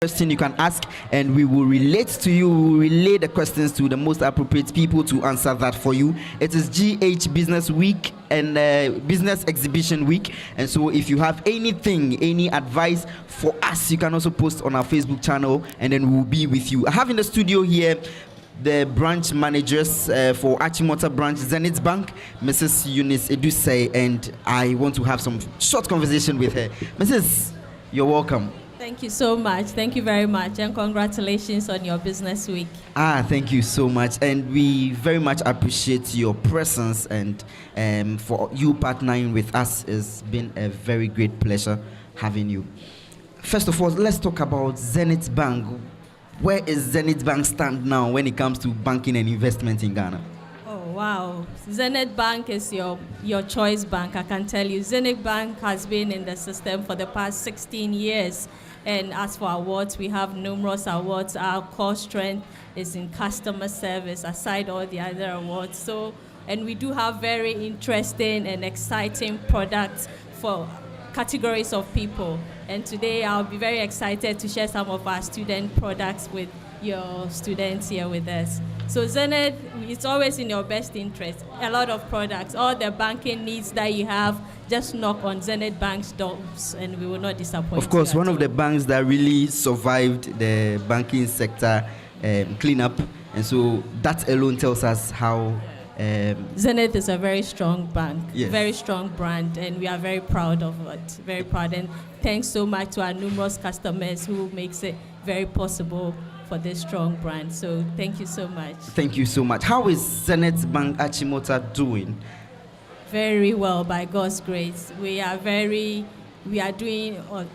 question you can ask, and we will relate to you. We will relay the questions to the most appropriate people to answer that for you. It is GH Business Week and Business Exhibition Week, and so if you have anything, any advice for us, you can also post on our Facebook channel, and then we'll be with you. I have in the studio here the branch managers for Achimota branch, Zenith Bank, Mrs. Eunice Edusei, and I want to have some short conversation with her. Mrs., you're welcome. Thank you so much. Thank you very much, and congratulations on your business week. Thank you so much, and we very much appreciate your presence, and for you partnering with us. It's been a very great pleasure having you. First of all, let's talk about Zenith Bank. Where is Zenith Bank stand now when it comes to banking and investment in Ghana? Oh, wow. Zenith Bank is your choice bank, I can tell you. Zenith Bank has been in the system for the past 16 years. And as for awards, we have numerous awards. Our core strength is in customer service, aside all the other awards. And we do have very interesting and exciting products for categories of people. And today I'll be very excited to share some of our student products with your students here with us. So Zenith, it's always in your best interest. A lot of products, all the banking needs that you have, just knock on Zenith Bank's doors and we will not disappoint. Of course, one of the banks that really survived the banking sector cleanup, and so that alone tells us how Zenith is a very strong bank, yes, very strong brand, and we are very proud of it, very proud. And thanks so much to our numerous customers who makes it very possible for this strong brand. So thank you so much. Thank you so much. How is Zenith Bank Achimota doing? Very well, by God's grace. We are doing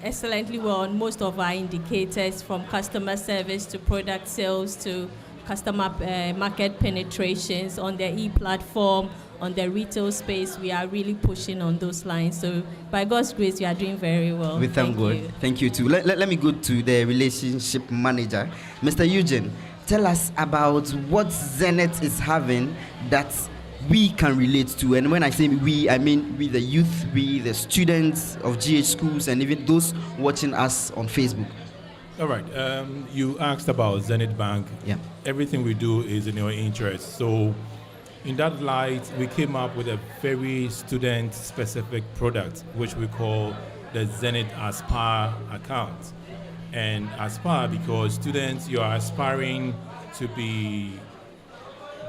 excellently well on most of our indicators, from customer service to product sales to customer market penetrations on the e-platform, on the retail space. We are really pushing on those lines. So by God's grace, we are doing very well. We thank God. You. Thank you too. Let me go to the relationship manager. Mr. Eugene, tell us about what Zenith is having that we can relate to. And when I say we, I mean we the youth, we the students of GH schools, and even those watching us on Facebook. All right. You asked about Zenith Bank. Yeah. Everything we do is in your interest. So in that light, we came up with a very student-specific product, which we call the Zenith Aspire account. And Aspire because students, you are aspiring to be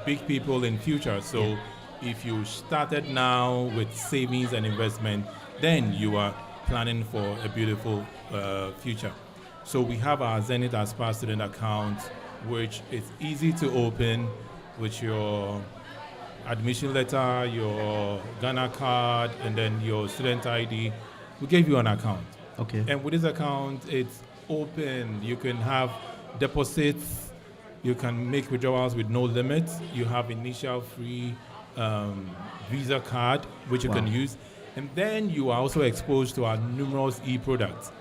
big people in future. So if you started now with savings and investment, then you are planning for a beautiful future. So we have our Zenith Aspire student account, which is easy to open with your admission letter, your Ghana card, and then your student ID. We gave you an account. Okay. And with this account, it's open. You can have deposits. You can make withdrawals with no limits. You have initial free Visa card, which you can use. And then you are also exposed to our numerous e-products.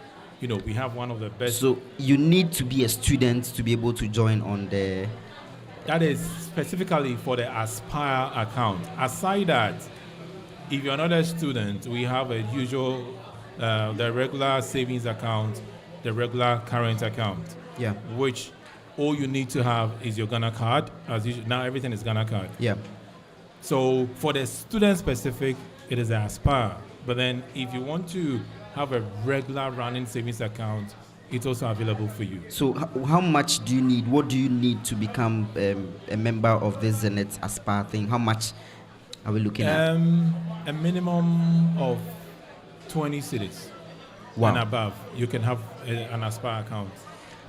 You know, we have one of the best. So you need to be a student to be able to join on the... That is specifically for the Aspire account. Aside that, if you're not a student, we have a usual, the regular savings account, the regular current account. Yeah. Which all you need to have is your Ghana card. As usual, now everything is Ghana card. Yeah. So for the student specific, it is the Aspire. But then if you want to have a regular running savings account, it's also available for you. So how much do you need? What do you need to become a member of this Zenith Aspire thing? How much are we looking at? A minimum of 20 cities and above. You can have an Aspire account.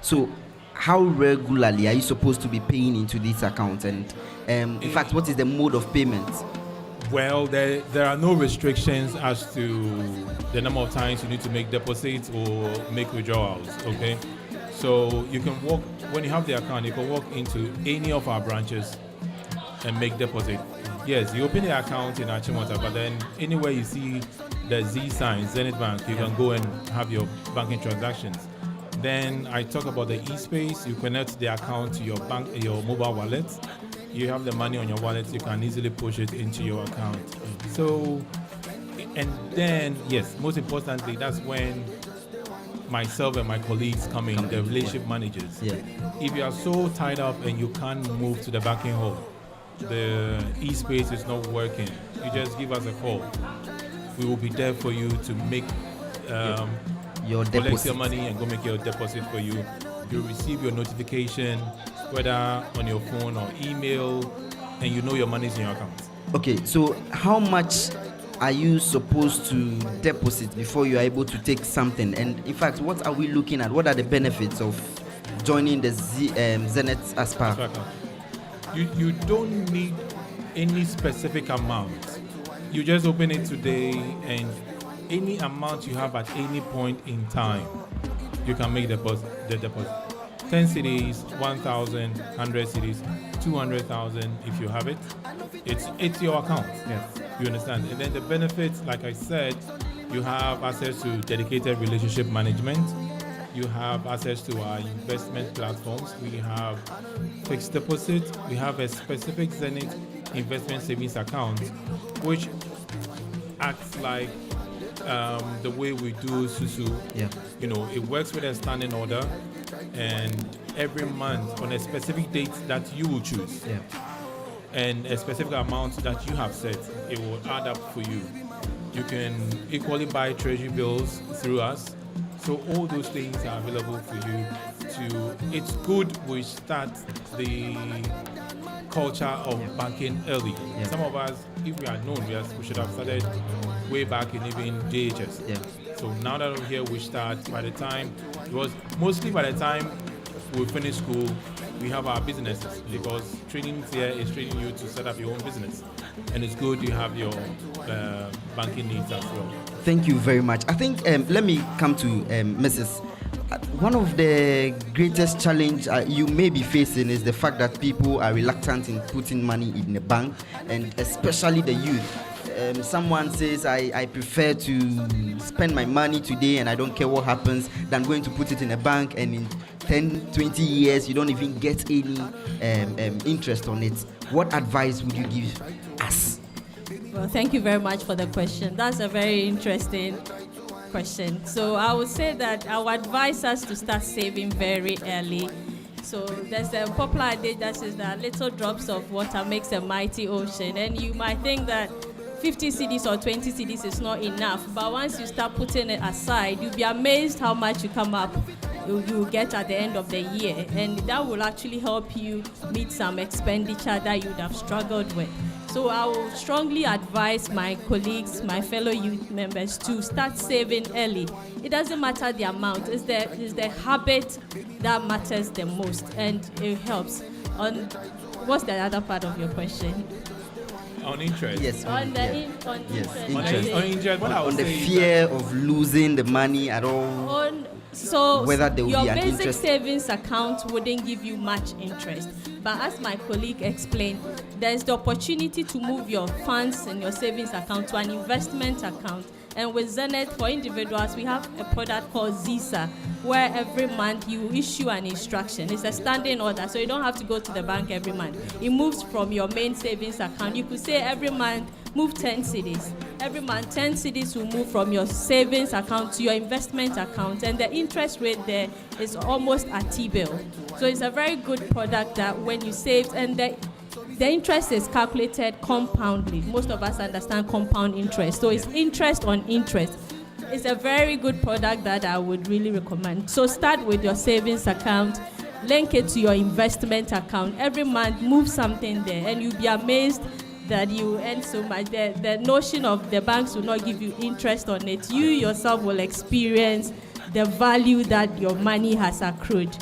So how regularly are you supposed to be paying into this account? And in fact, what is the mode of payment? Well, there are no restrictions as to the number of times you need to make deposits or make withdrawals, okay? So you can walk, when you have the account, you can walk into any of our branches and make deposit. Yes, you open the account in Achimota, but then anywhere you see the Z sign, Zenith Bank, you can go and have your banking transactions. Then I talk about the eSpace. You connect the account to your bank, your mobile wallet. You have the money on your wallet, you can easily push it into your account. So, and then, yes, most importantly, that's when myself and my colleagues come in, the relationship managers. Yeah. If you are so tied up and you can't move to the banking hall, the e-space is not working, you just give us a call. We will be there for you to make Your collect deposit. your money and go make your deposit for you. You receive your notification, whether on your phone or email, and you know your money is in your account. Okay, so how much are you supposed to deposit before you are able to take something? And in fact, what are we looking at? What are the benefits of joining the Zenith Aspire? You don't need any specific amount. You just open it today, and any amount you have at any point in time, you can make the deposit. 10 CDs, 1,000, 100 CDs, 200,000 if you have it. It's your account. Yeah. You understand? And then the benefits, like I said, you have access to dedicated relationship management. You have access to our investment platforms. We have fixed deposit. We have a specific Zenith investment savings account, which acts like the way we do Susu. Yeah. You know, it works with a standing order, and every month on a specific date that you will choose, Yeah. and a specific amount that you have set, it will add up for you. You can equally buy treasury bills through us. So all those things are available for you it's good we start the culture of banking early. Yeah. Some of us, if we had known, we should have started way back in even JHS. Yeah. So now that we're here, we start by the time, mostly by the time we finish school, we have our businesses, because training here is training you to set up your own business. And it's good you have your banking needs as well. Thank you very much. I think, let me come to Mrs. One of the greatest challenge you may be facing is the fact that people are reluctant in putting money in the bank, and especially the youth. Someone says, I prefer to spend my money today and I don't care what happens than going to put it in a bank, and in 10, 20 years you don't even get any interest on it. What advice would you give us? Well, thank you very much for the question. That's a very interesting question. So I would say that I would advise us to start saving very early. So there's a popular adage that says that little drops of water makes a mighty ocean, and you might think that 50 CDs or 20 CDs is not enough, but once you start putting it aside, you'll be amazed how much you come up you get at the end of the year, and that will actually help you meet some expenditure that you would have struggled with. So I will strongly advise my colleagues, my fellow youth members, to start saving early. It doesn't matter the amount, it's the habit that matters the most, and it helps. What's the other part of your question? On interest. Yes. On yeah. interest. On interest, what I would On the say is fear of losing the money at all. So Whether there will your be an basic interest. savings account wouldn't give you much interest. But as my colleague explained, there's the opportunity to move your funds in your savings account to an investment account. And with Zenith, for individuals, we have a product called ZISA, where every month you issue an instruction. It's a standing order, so you don't have to go to the bank every month. It moves from your main savings account. You could say every month, move 10 CDs. Every month, 10 CDs will move from your savings account to your investment account, and the interest rate there is almost a T-bill. So it's a very good product that when you save, and the interest is calculated compoundly. Most of us understand compound interest. So it's interest on interest. It's a very good product that I would really recommend. So start with your savings account, link it to your investment account. Every month, move something there, and you'll be amazed that you earn so much. The notion of the banks will not give you interest on it. You yourself will experience the value that your money has accrued.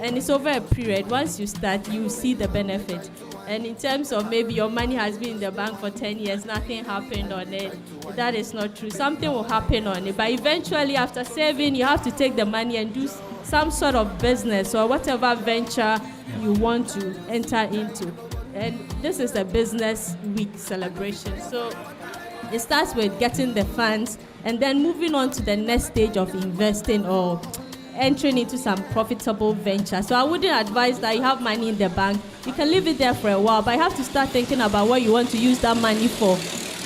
And it's over a period. Once you start, you see the benefit. And in terms of maybe your money has been in the bank for 10 years, nothing happened on it, that is not true. Something will happen on it. But eventually, after saving, you have to take the money and do some sort of business or whatever venture you want to enter into. And this is a business week celebration. So it starts with getting the funds and then moving on to the next stage of investing or entering into some profitable venture. So I wouldn't advise that you have money in the bank. You can leave it there for a while, but you have to start thinking about what you want to use that money for.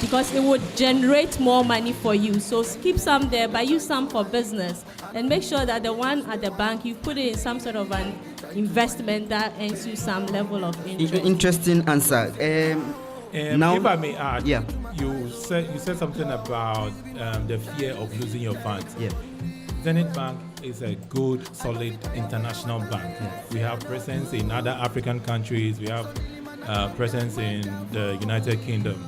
because it would generate more money for you. So keep some there, but use some for business. And make sure that the one at the bank, you put it in some sort of an investment that earns you some level of interest. Interesting answer. Now, if I may add, yeah. you said something about the fear of losing your funds. Yeah. Zenith Bank is a good, solid international bank. Yes. We have presence in other African countries. We have presence in the United Kingdom.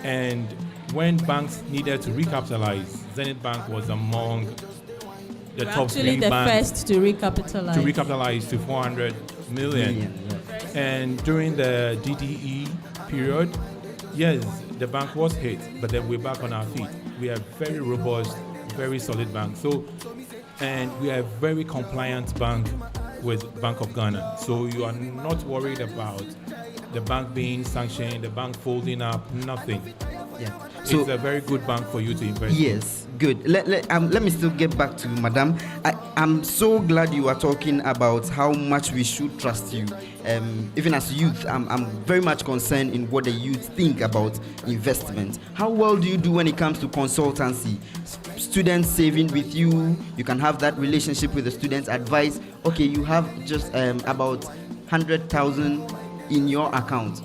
And when banks needed to recapitalize, Zenith Bank was among the top Actually, three the banks first to recapitalize. to 400 million. And during the DDE period, yes, the bank was hit, but then we're back on our feet. We are very robust, very solid bank. So, and we are a very compliant bank with Bank of Ghana. So you are not worried about the bank being sanctioned, the bank folding up, nothing. Yeah. So it's a very good bank for you to invest in. Yes, good. Let me still get back to Madam. I'm so glad you are talking about how much we should trust you. Even as youth, I'm very much concerned in what the youth think about investment. How well do you do when it comes to consultancy? Students saving with you, you can have that relationship with the students. Advice, okay, you have just about 100,000 in your account.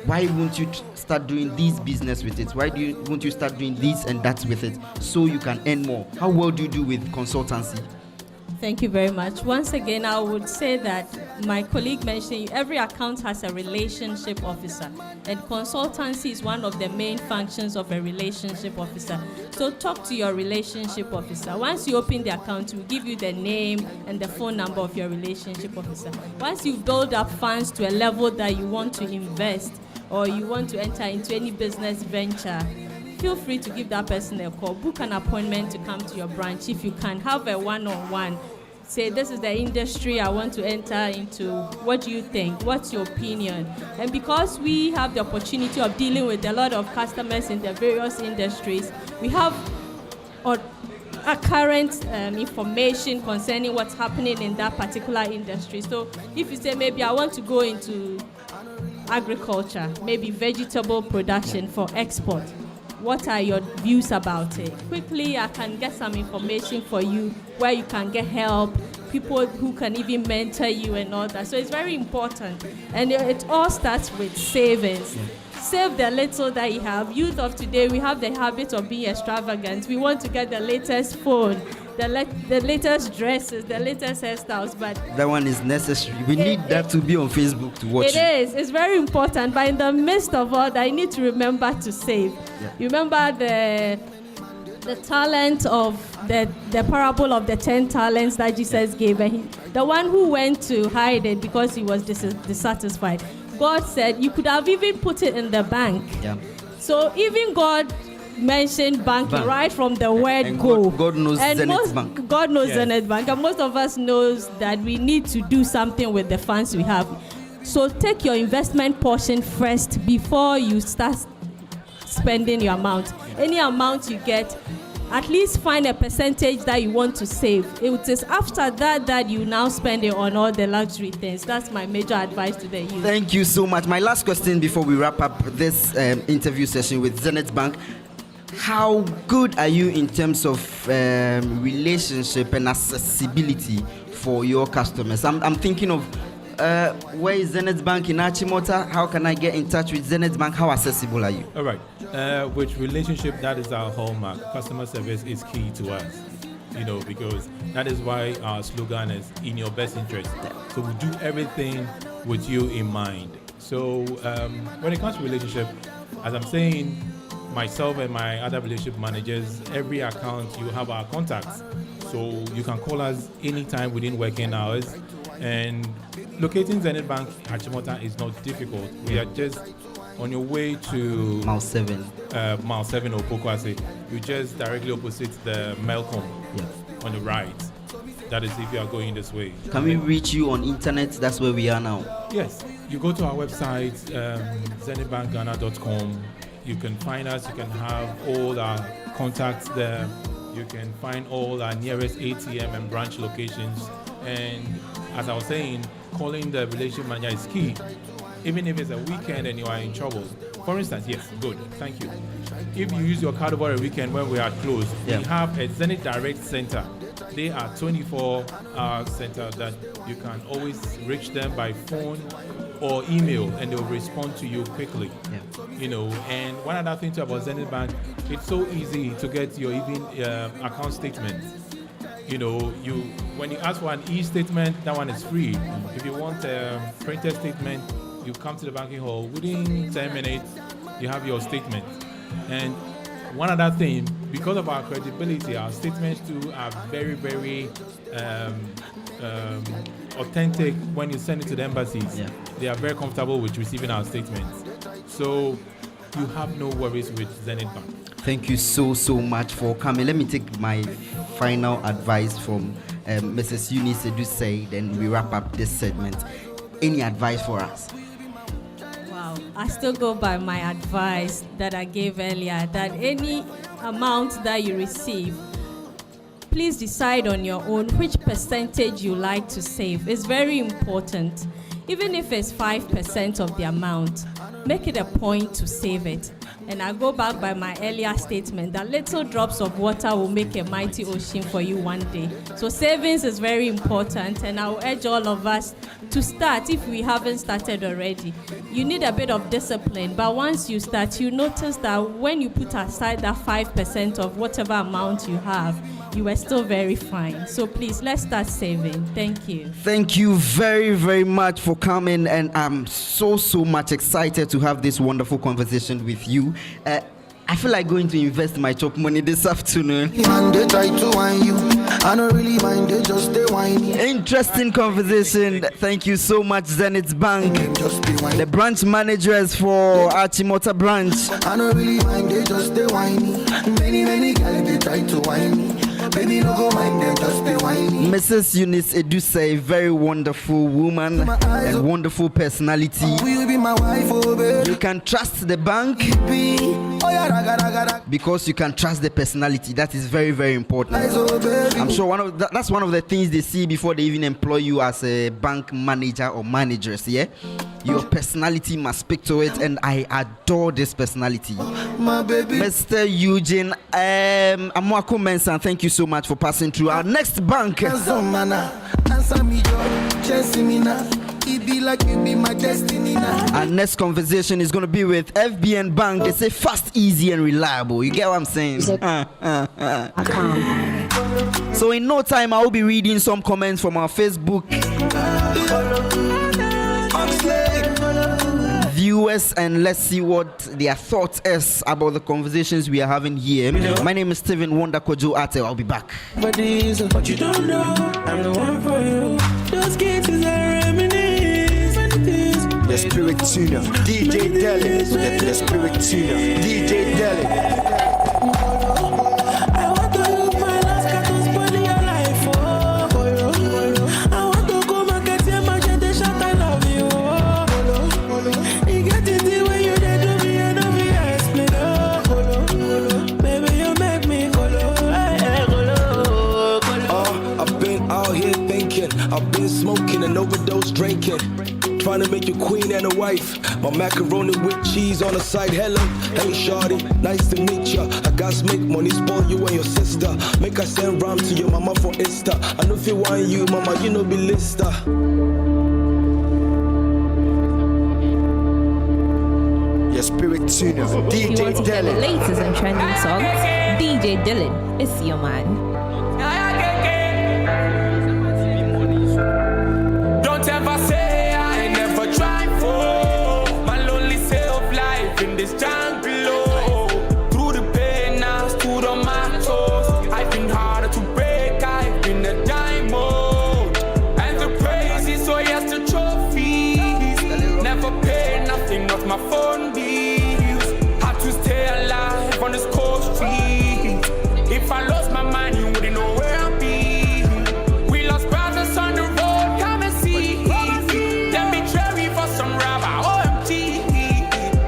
Why won't you start doing this business with it? Why won't you start doing this and that with it so you can earn more? How well do you do with consultancy? Thank you very much. Once again, I would say that my colleague mentioned every account has a relationship officer, and consultancy is one of the main functions of a relationship officer. So talk to your relationship officer. Once you open the account, we'll give you the name and the phone number of your relationship officer. Once you've built up funds to a level that you want to invest or you want to enter into any business venture, feel free to give that person a call. Book an appointment to come to your branch. If you can, have a one-on-one. Say, this is the industry I want to enter into. What do you think? What's your opinion? And because we have the opportunity of dealing with a lot of customers in the various industries, we have a current information concerning what's happening in that particular industry. So if you say, maybe I want to go into agriculture, maybe vegetable production for export, what are your views about it? Quickly, I can get some information for you where you can get help, people who can even mentor you and all that. So it's very important. And it all starts with savings. Save the little that you have. Youth of today, we have the habit of being extravagant. We want to get the latest phone, the latest dresses, the latest hairstyles, but that one is necessary. We need that to be on Facebook to watch. It is. It's very important. But in the midst of all that, you need to remember to save. Yeah. You remember the talent of the parable of the 10 talents that Jesus gave. And the one who went to hide it because he was dissatisfied. God said you could have even put it in the bank. Yeah. So even God mentioned banking right from the word and go. God knows Zenith Bank. God knows Yes. Zenith Bank, and most of us knows that we need to do something with the funds we have. So take your investment portion first before you start spending your amount. Any amount you get, at least find a percentage that you want to save. It is after that you now spend it on all the luxury things. That's my major advice to the youth. Thank you so much. My last question before we wrap up this interview session with Zenith Bank. How good are you in terms of relationship and accessibility for your customers? I'm thinking of where is Zenith Bank in Achimota? How can I get in touch with Zenith Bank? How accessible are you? All right. With relationship, that is our hallmark. Customer service is key to us, because that is why our slogan is in your best interest. So we do everything with you in mind. So when it comes to relationship, as I'm saying, myself and my other relationship managers, every account you have our contacts. So you can call us anytime within working hours. And locating Zenith Bank Achimota is not difficult. We are just on your way to Mile 7. Mile 7 or Pokwase. You just directly opposite the Melcom on the right. That is if you are going this way. Can we reach you on internet? That's where we are now. Yes. You go to our website, zenithbankghana.com. You can find us. You can have all our contacts there. You can find all our nearest ATM and branch locations. And as I was saying, calling the relationship manager is key. Even if it's a weekend and you are in trouble, For instance, yes, good, thank you. If you use your card over a weekend when we are closed, we have a Zenith Direct Center. They are 24-hour center that you can always reach them by phone or email, and they will respond to you quickly. You know, and one other thing too about Zenith Bank, it's so easy to get your even account statement. You know, when you ask for an e-statement, that one is free. If you want a printed statement, you come to the banking hall. Within 10 minutes, you have your statement. And one other thing, because of our credibility, our statements too are very, very authentic when you send it to the embassies. They are very comfortable with receiving our statements. So you have no worries with Zenith Bank. Thank you so much for coming. Let me take my final advice from Mrs. Eunice Edusei, then we wrap up this segment. Any advice for us? Wow, I still go by my advice that I gave earlier, that any amount that you receive, please decide on your own which percentage you like to save. It's very important. Even if it's 5% of the amount, make it a point to save it. And I go back by my earlier statement that little drops of water will make a mighty ocean for you one day. So savings is very important, and I will urge all of us to start if we haven't started already. You need a bit of discipline, but once you start, you notice that when you put aside that 5% of whatever amount you have, you are still very fine. So please, let's start saving. Thank you. Thank you very, very much for coming, and I'm so much excited to have this wonderful conversation with you. I feel like going to invest my chop money this afternoon. They try to whine you. I don't really mind, they just they whine. Interesting conversation. Thank you so much, Zenith Bank. The branch managers for Achimota branch. I don't really mind, they just they whine. Many guys they try to whine me. Baby, no go mind, they just they whine. Mrs. Eunice Edusei, very wonderful woman and wonderful personality. Will you be my wife, oh baby? You can trust the bank because you can trust the personality. That is very, very important. I'm sure that's one of the things they see before they even employ you as a bank manager or managers. Yeah, your personality must speak to it, and I adore this personality. My baby. Mr. Eugene Amwako Mensah, thank you so much for passing through. Our next bank. Answer me, chasing me now. It be like you be my destiny now. Our next conversation is going to be with FBN Bank. They say fast, easy, and reliable. You get what I'm saying? So in no time, I will be reading some comments from our Facebook viewers, and let's see what their thoughts is about the conversations we are having here. My name is Stephen Wonder Kojo Ate. I'll be back. But you don't know, I'm the one for you. Those kids are reminiscing. The Spirit Tuner, DJ Deli. The Spirit Tuner, DJ Deli. I want to look my last cartoons for your life. I want to go back and say my generation I love you. You get it the way you did to me and don't be explain. Baby, you make me I've been out here thinking, I've been smoking and overdose drinking. Trying to make you queen and a wife. My macaroni with cheese on the side. Hello, hey shawty, nice to meet ya. I got to make money, spoil you and your sister. Make I send rhyme to your mama for Insta. I know if you want you, mama, you know be lister. Your Spirit Tuner, DJ The Deli. latest and trending songs, DJ Dylan is your man. Don't ever say I never tried for my lonely self-life in this jungle. Through the pain, I stood on my toes. I've been harder to break, I've been a diamond. And the praise is so yes to trophies. Never paid nothing off my phone bills. Had to stay alive on this cold street. If I lost my mind, you wouldn't know where I'd be. We lost brothers on the road, come and see. Then betray me for some rubber, OMG.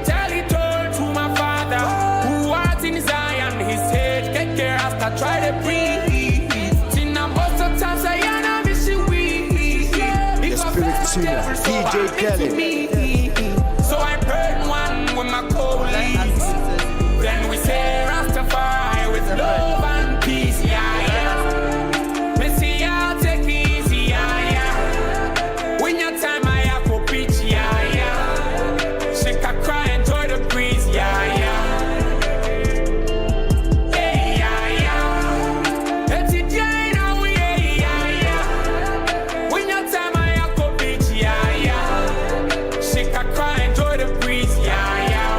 Tell it all to my father, who art in Zion, his head, get care after try to breathe. Sin and most of times I am missing we. Spirit Tuner, DJ Kelly. So I burn one with my cold. colleagues. Then we say Rastafari with love and peace, yeah, yeah. Missy, I'll take it easy, yeah, yeah. When your time I have to preach, yeah, yeah. Shake a cry, enjoy the breeze, yeah, yeah. Hey, yeah, yeah. It's a day now, yeah, yeah, yeah. When your time I have to preach, yeah, yeah. Shake a cry, enjoy the breeze, yeah, yeah.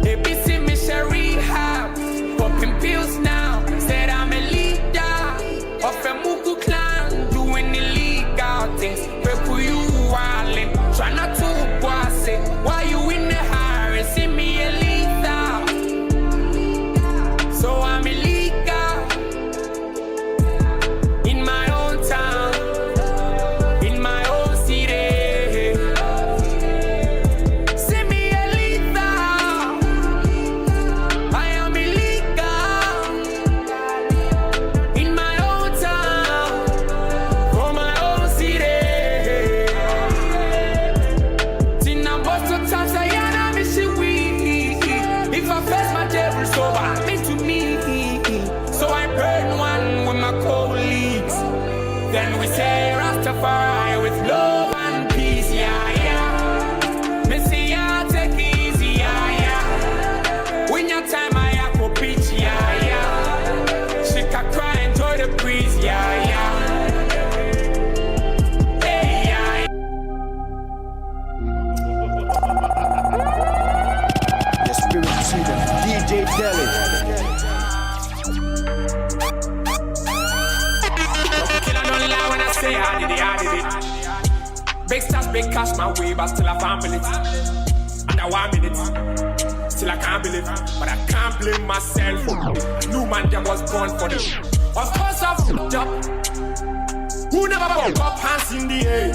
ABC Mission Rehab, popping pills now. Said I'm a leader of a Muku clan, doing illegal things. People you wildin', try not to boss it. Why you in the hurry? See me a leader, so I'm illegal in my own town, in my own city. See me a leader, I am illegal in my own town, for my own city. Tina Boston times I am a missing week. If I face my devil, so I mean to me. So I burn one with my colleagues. Then we say Rastafari with love and peace, yeah, yeah. Missy, I'll take it easy, yeah, yeah. When your time I have to preach, yeah, yeah. She can cry, enjoy the breeze, yeah, yeah. Hey, yeah, Your spirit freedom. DJ Deli. Kill, I don't lie when I say I did it. Big stars, big cash my way, but still I can't believe it. Under 1 minute, still I can't believe it. But I can't blame myself. New man that was born for this. Of course I fucked up. Who never put up hands in the air?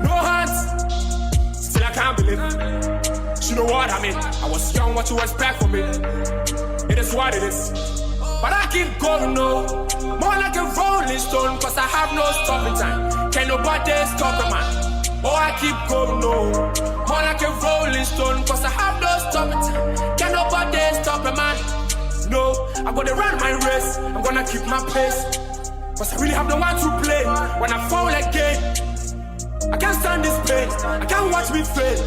No hands, still I can't believe it. You know what I mean? I was young, what you expect from me? It is what it is. But I keep going, no. More like a rolling stone, cause I have no stopping time. Can nobody stop a man? Oh, I keep going, no. More like a rolling stone, cause I have no stopping time. Can nobody stop a man? No, I'm gonna run my race, I'm gonna keep my pace. Cause I really have no one to play. When I fall again, I can't stand this pain, I can't watch me fail.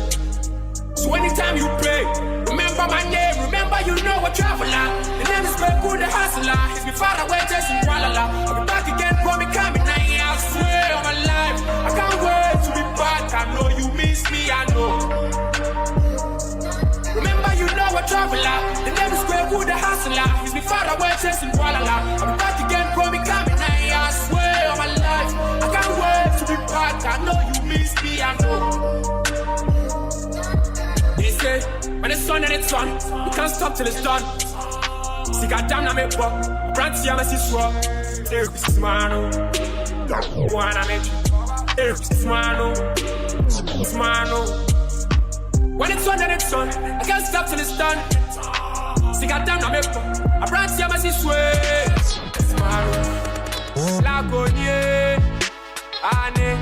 So anytime you pray, remember my name, remember you know a traveler. The name is Beku the hustler. He's been far away chasing Kuala. I'll be back again, probably coming 9 years. I swear on my life, I can't wait to be back. I know you miss me, I know. Remember you know a traveler. The name is Beku the hustler. He's been far away chasing Kuala. I'll be back again, probably coming 9 years. I swear on my life, I can't wait to be back. I know you miss me, I know. When it's sun and it's sun, you can't stop till it's done. See, goddamn, I make up. Brand see, I'm a siswa. It's mano. Wanna make you. It's mano. It's mano. When it's sun and it's sun, I can't stop till it's done. See, goddamn, I make up. Brand see, I'm a siswa. It's mano. Lagonye. Ane.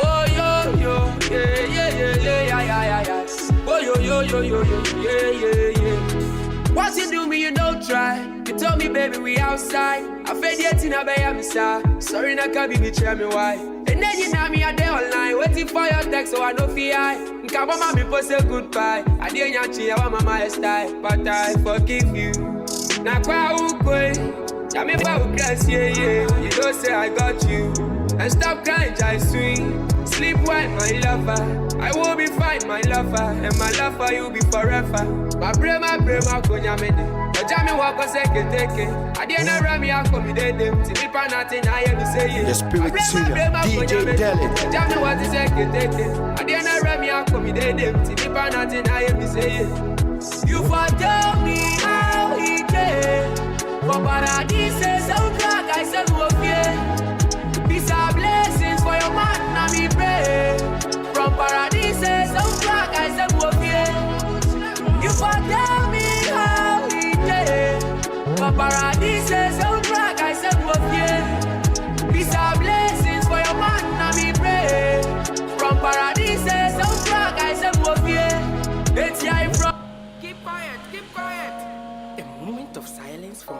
Oh, yo, yo. Yeah, yeah, yeah, yeah, yeah, yeah. Oh, yo, yo, yo, yo, yo, yeah, yeah, yeah. What you do me, you don't try. You told me, baby, we outside. I fed yet in a bay, I'm sorry, I can't be tell me why. And then you know me, I there online, waiting for your text, so I know fear. Nka mama, me post say goodbye. I didn't yachi, I want my style, but I forgive you. Na kwa ukwe, na me ba ukras, yeah, yeah. You don't say I got you. And stop crying, just swing. Sleep well, my lover. I will be fine, my lover. And my lover, you'll be forever. My brain, konya mede. Ojami wako seke teke. I didn't run me, I come with them. Timi pa nothing, I hear me say it. The spirit singer, DJ Deli. Ojami wako seke teke. I didn't run me, I come with them. Timi pa nothing, I hear me say it. You for tell me how he did. For paradise, so drag, I said, we'll fear. Peace and blessings for your man, and me pray. From paradise, so black, I said, we'll fear. You forget me how he did. From paradise, so black, I said, we'll fear. Peace and blessings for your man, and me pray. From paradise, so black, I said, we'll fear. keep quiet. A moment of silence for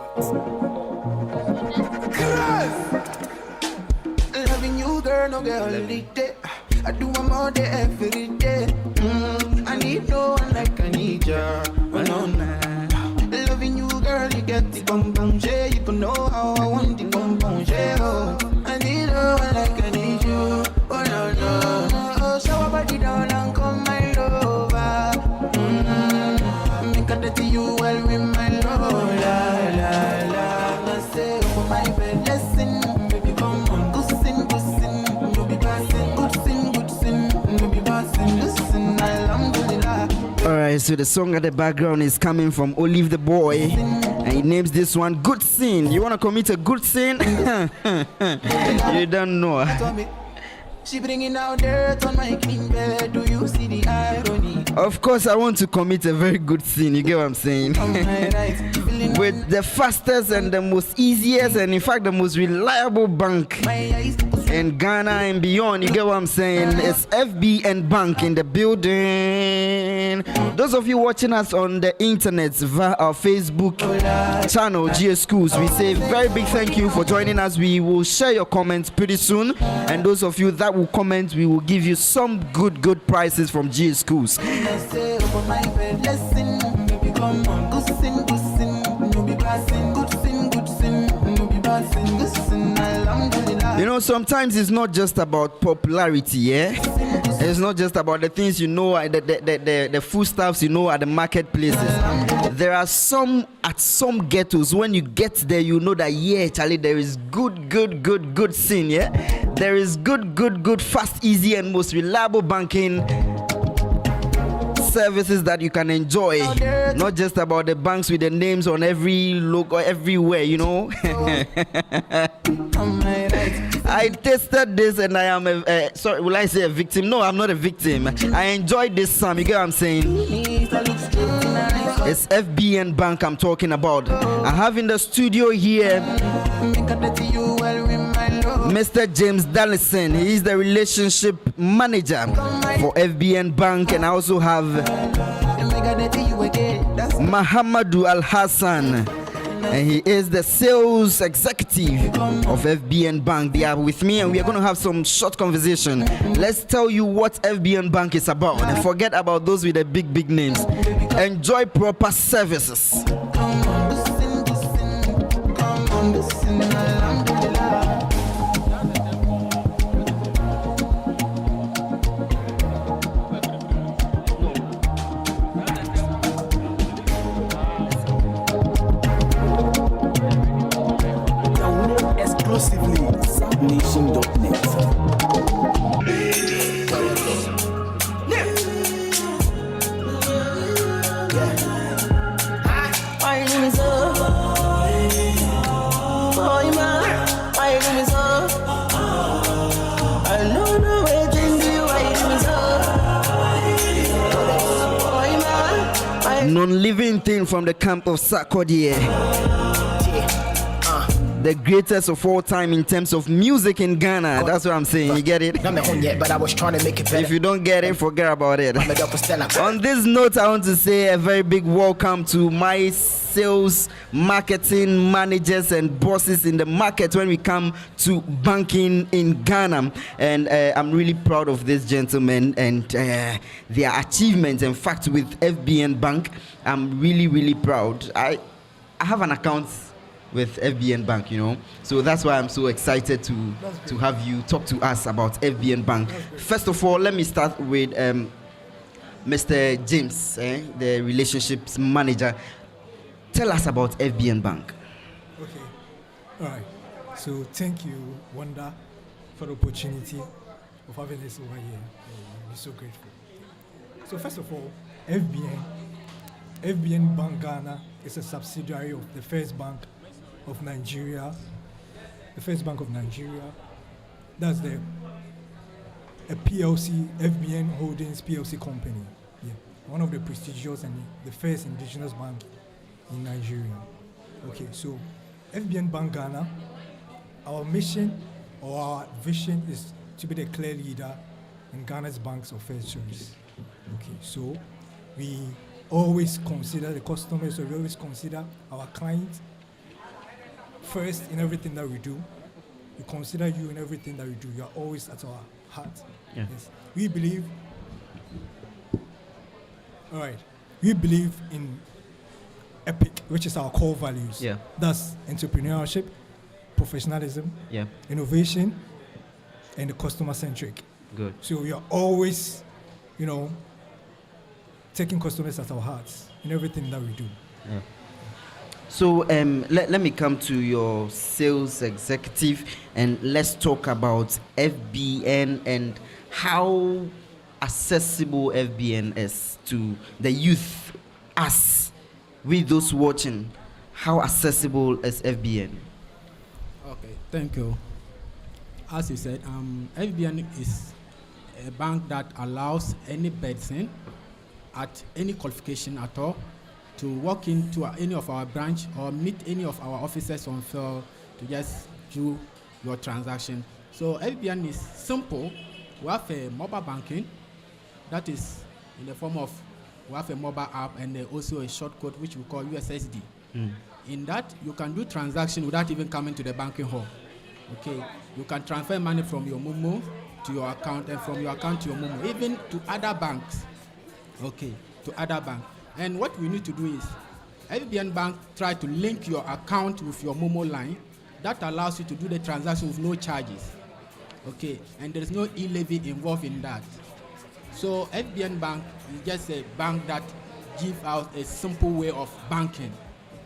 Loving you, girl, no girl holiday. I do one more day every day. I need no one like I need you. Oh, no, nah. Loving you, girl, you get the bum bum yeah. You can know how I want the bum bum yeah. Oh, I need no one like I need you. Oh, no, no. Oh, shower body down and come my lover. Make a dirty you well with my love. La, la, la. I say, oh, my bed, listen. Baby, come on, go sin, go sin. No be passing, good sin, good sin. No be passing, listen, alhamdulillah. Alright, so the song at the background is coming from Olive the Boy, and he names this one Good Sin. You want to commit a good sin? You don't know. She bringing out dirt on my clean bed. Do you see the irony? Of course, I want to commit a very good sin. You get what I'm saying? With the fastest and the most easiest, and in fact, the most reliable bank in Ghana and beyond. You get what I'm saying? It's FBN Bank in the building. Those of you watching us on the internet via our Facebook channel, GS Schools, we say very big thank you for joining us. We will share your comments pretty soon, and those of you that will comment, we will give you some good prizes from GS Schools. You know, sometimes it's not just about popularity, yeah? It's not just about the things you know, the foodstuffs you know at the marketplaces. There are some at some ghettos, when you get there, you know that, yeah, Charlie, there is good sin, yeah? There is good, fast, easy, and most reliable banking services that you can enjoy. Not just about the banks with the names on every logo everywhere, you know. I tasted this and I am sorry, will I say a victim? No, I'm not a victim. I enjoyed this some. You get what I'm saying? It's FBN Bank I'm talking about. I have in the studio here Mr. James Dallison. He is the relationship manager for FBN Bank, and I also have Mahamadou Al Hassan, and he is the sales executive of FBN Bank. They are with me, and we are going to have some short conversation. Let's tell you what FBN Bank is about, and forget about those with the big names. Enjoy proper services. Exclusively, nation.net. Non-living thing from the camp of Sarkodie. The greatest of all time in terms of music in Ghana. That's what I'm saying. You get it? Not home yet, but I was trying to make it better. If you don't get it, forget about it. On this note, I want to say a very big welcome to my sales, marketing managers and bosses in the market when we come to banking in Ghana. And I'm really proud of this gentleman and their achievements. In fact, with FBN Bank, I'm really proud. I have an account with FBN Bank, you know, so that's why I'm so excited to have you talk to us about FBN Bank. First of all, let me start with Mr. James, the relationships manager. Tell us about FBN Bank. Okay, all right. So thank you, Wanda, for the opportunity of having this over here. We're so grateful. So first of all, FBN Bank Ghana is a subsidiary of the First Bank of Nigeria, the First Bank of Nigeria. That's a PLC, FBN Holdings PLC company. Yeah, one of the prestigious and the first indigenous bank in Nigeria. Okay, so FBN Bank Ghana, our mission or our vision is to be the clear leader in Ghana's banks of first choice. Okay, so we always consider the customers, or we always consider our clients first in everything that we do. We consider you in everything that we do. You are always at our heart. Yeah. Yes. We believe. All right. We believe in EPIC, which is our core values. Yeah. That's entrepreneurship, professionalism, Yeah. innovation, and the customer centric. Good. So we are always, taking customers at our hearts in everything that we do. Yeah. So let me come to your sales executive, and let's talk about FBN and how accessible FBN is to the youth, us, with those watching. How accessible is FBN? Okay, thank you. As you said, FBN is a bank that allows any person at any qualification at all to walk into any of our branch or meet any of our officers on field to just do your transaction. So FBN is simple. We have a mobile banking that is in the form of, we have a mobile app and also a shortcut which we call USSD. In that, you can do transaction without even coming to the banking hall. Okay, you can transfer money from your Momo to your account, and from your account to your Momo, even to other banks. Okay, to other banks. And what we need to do is, FBN Bank try to link your account with your Momo line. That allows you to do the transaction with no charges. Okay, and there is no e-levy involved in that. So FBN Bank is just a bank that gives out a simple way of banking.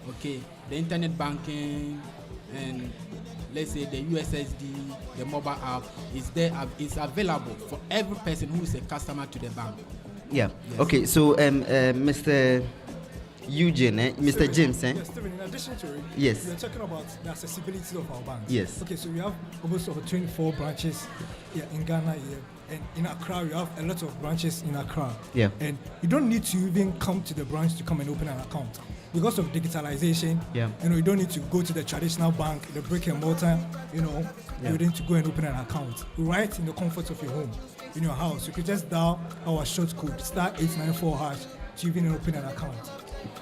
Okay, the internet banking and let's say the USSD, the mobile app is there, is available for every person who is a customer to the bank. Yeah. Yes. Okay. So, Mr. Eugene, Mr. James, Yes, Stephen, in addition to it, Yes. we are talking about the accessibility of our bank. Yes. Okay, so we have almost over 24 branches here in Ghana here. And in Accra, we have a lot of branches in Accra. Yeah. And you don't need to even come to the branch to come and open an account. Because of digitalization, Yeah. you don't need to go to the traditional bank, the brick and mortar, Yeah. you need to go and open an account. Right in the comfort of your home, in your house. You could just dial our short code, *894# to even open an account.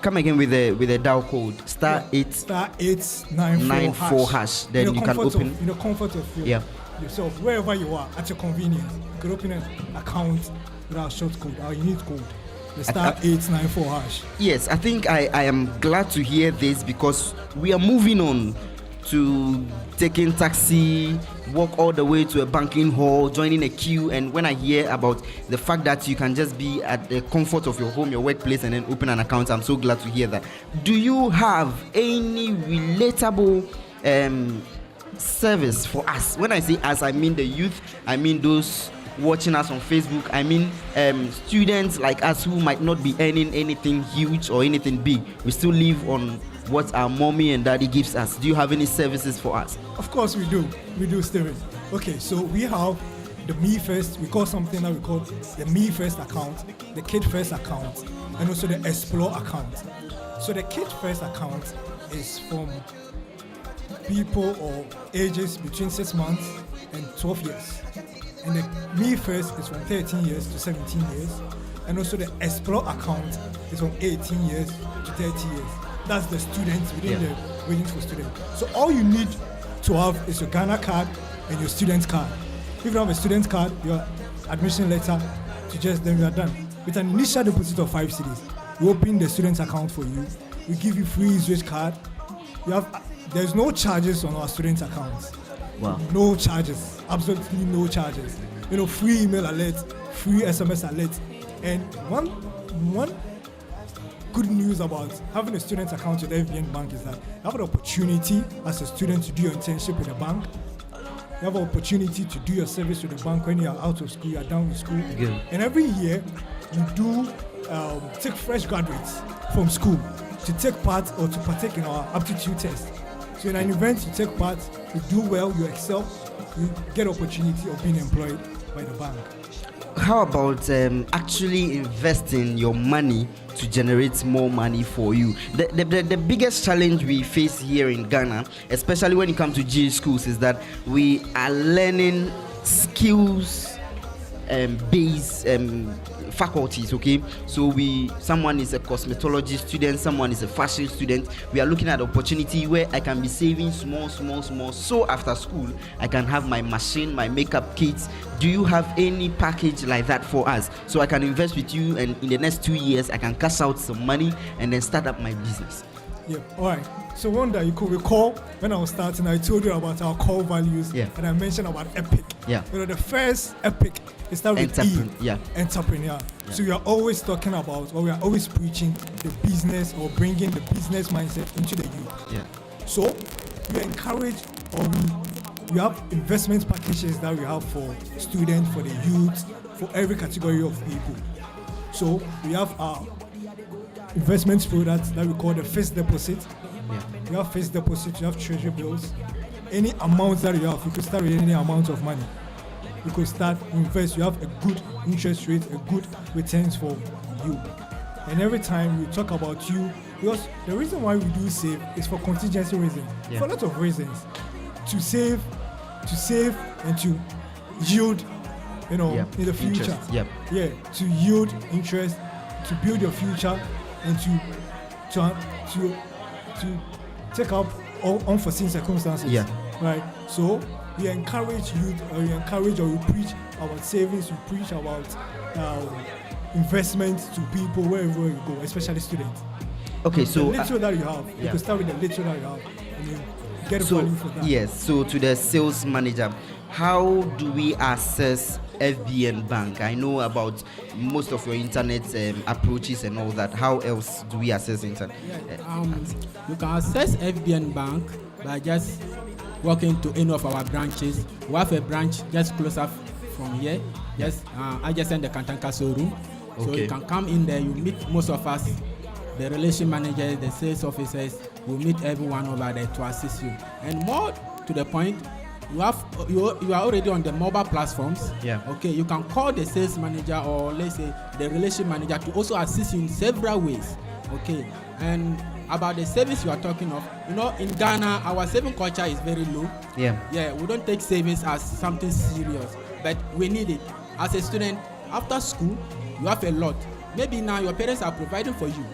Come again with the dial code *894#. *894#. Then you can open. In the comfort of yourself, wherever you are, at your convenience. You can open an account with our short code, our unique code, the *894#. Yes, I think I am glad to hear this, because we are moving on to taking taxi, walk all the way to a banking hall, joining a queue. And when I hear about the fact that you can just be at the comfort of your home, your workplace, and then open an account, I'm so glad to hear that. Do you have any relatable service for us? When I say us, I mean the youth, I mean those watching us on Facebook, I mean students like us who might not be earning anything huge or anything big. We still live on what our mommy and daddy gives us. Do you have any services for us? Of course we do. We do, Steven. Okay, so we have the Me First. We call something that we call the Me First account, the Kid First account, and also the Explore account. So the Kid First account is from people or ages between 6 months and 12 years. And the Me First is from 13 years to 17 years. And also the Explore account is from 18 years to 30 years. That's the students within the waiting for students. So all you need to have is your Ghana card and your student card. If you have a student card, your admission letter, then we are done. With an initial deposit of 5 cedis, we open the student account for you. We give you free Switch card. There's no charges on our student accounts. Wow. No charges. Absolutely no charges. Free email alert, free SMS alert. And one good news about having a student account with FBN Bank is that you have an opportunity as a student to do your internship with the bank. You have an opportunity to do your service with the bank when you are out of school, you are done with school. Good. And every year, you do take fresh graduates from school to take part or to partake in our aptitude test. So in an event, you take part, you do well, you excel, you get opportunity of being employed by the bank. How about actually investing your money to generate more money for you? The biggest challenge we face here in Ghana, especially when it comes to GH schools, is that we are learning skills based faculties. Okay, so someone is a cosmetology student, someone is a fashion student. We are looking at opportunity where I can be saving small, so after school I can have my machine, my makeup kits. Do you have any package like that for us, so I can invest with you, and in the next 2 years I can cash out some money and then start up my business? Yeah, all right. So one that you could recall when I was starting, I told you about our core values, and I mentioned about EPIC. Yeah. You know, the first EPIC is start with entrepreneur. Yeah. So we are always talking about, or we are always preaching the business, or bringing the business mindset into the youth. Yeah. So we encourage, or we have investment packages that we have for students, for the youth, for every category of people. So we have our investment products that we call the fixed deposit. Yeah. You have fixed deposit, you have treasury bills. Any amount that you have, you could start with any amount of money. You could start invest. You have a good interest rate, a good returns for you. And every time we talk about you, because the reason why we do save is for contingency reasons. For a lot of reasons. To save and to yield, in the future. To yield interest, to build your future, and to take up all unforeseen circumstances. Right. So we encourage youth, or we preach about savings, we preach about investment to people wherever you go, especially students. Okay, so the little that you have, you can start with the little that you have, and you get value for that. Yes. So to the sales manager, how do we access FBN Bank? I know about most of your internet approaches and all that. How else do we access internet? You can access FBN Bank by just walking to any of our branches. We have a branch just closer from here. Yes, I just in the Kantanka showroom. So you can come in there. You meet most of us, the relation managers, the sales officers. We meet everyone over there to assist you. And more to the point, you are already on the mobile platforms. Okay, you can call the sales manager, or let's say the relation manager, to also assist you in several ways. Okay, and about the service you are talking of, in Ghana our saving culture is very low. We don't take savings as something serious, but we need it. As a student, after school you have a lot. Maybe now your parents are providing for you,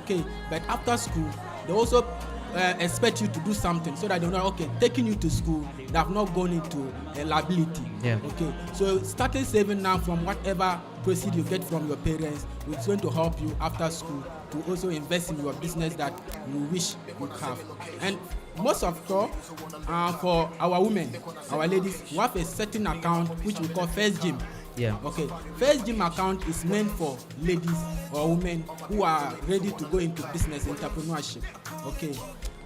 okay, but after school they also expect you to do something, so that they know, okay, taking you to school, they have not gone into a liability. Okay, so starting saving now from whatever proceed you get from your parents, it's going to help you after school to also invest in your business that you wish you have. And most of all, for our women, our ladies, we have a certain account which we call First Gym. Okay, First Gym account is meant for ladies or women who are ready to go into business entrepreneurship. Okay,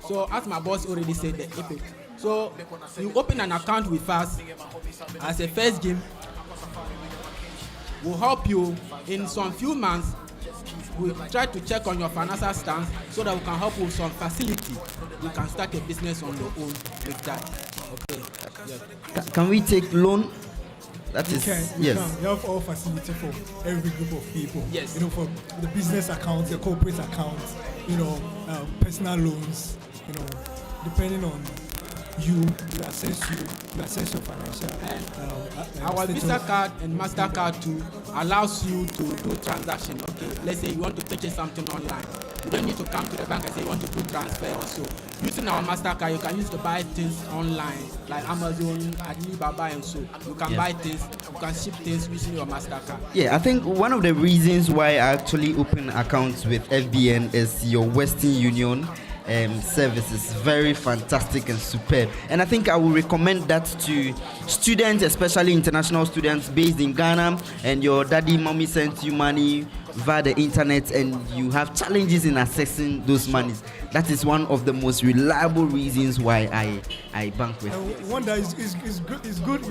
so as my boss already said, the EPIC. So you open an account with us as a First Gym. We'll help you in some few months. We try to check on your financial stance so that we can help you with some facility. You can start a business on your own with that. Okay. Can we take loan? That is yes. You have all facility for every group of people. Yes. For the business accounts, the corporate accounts, personal loans. Depending on you assess your financial. Our Visa card and MasterCard too allows you to do transaction. Okay, let's say you want to purchase something online. You don't need to come to the bank and say you want to do transfer or so. Using our MasterCard, you can use to buy things online like Amazon, Alibaba, and so. You can buy things, you can ship things using your MasterCard. I think one of the reasons why I actually open accounts with FBN is your Western Union service is very fantastic and superb, and I think I will recommend that to students, especially international students based in Ghana, and your daddy mommy sent you money via the internet and you have challenges in accessing those monies. That is one of the most reliable reasons why I bank with. One that is good.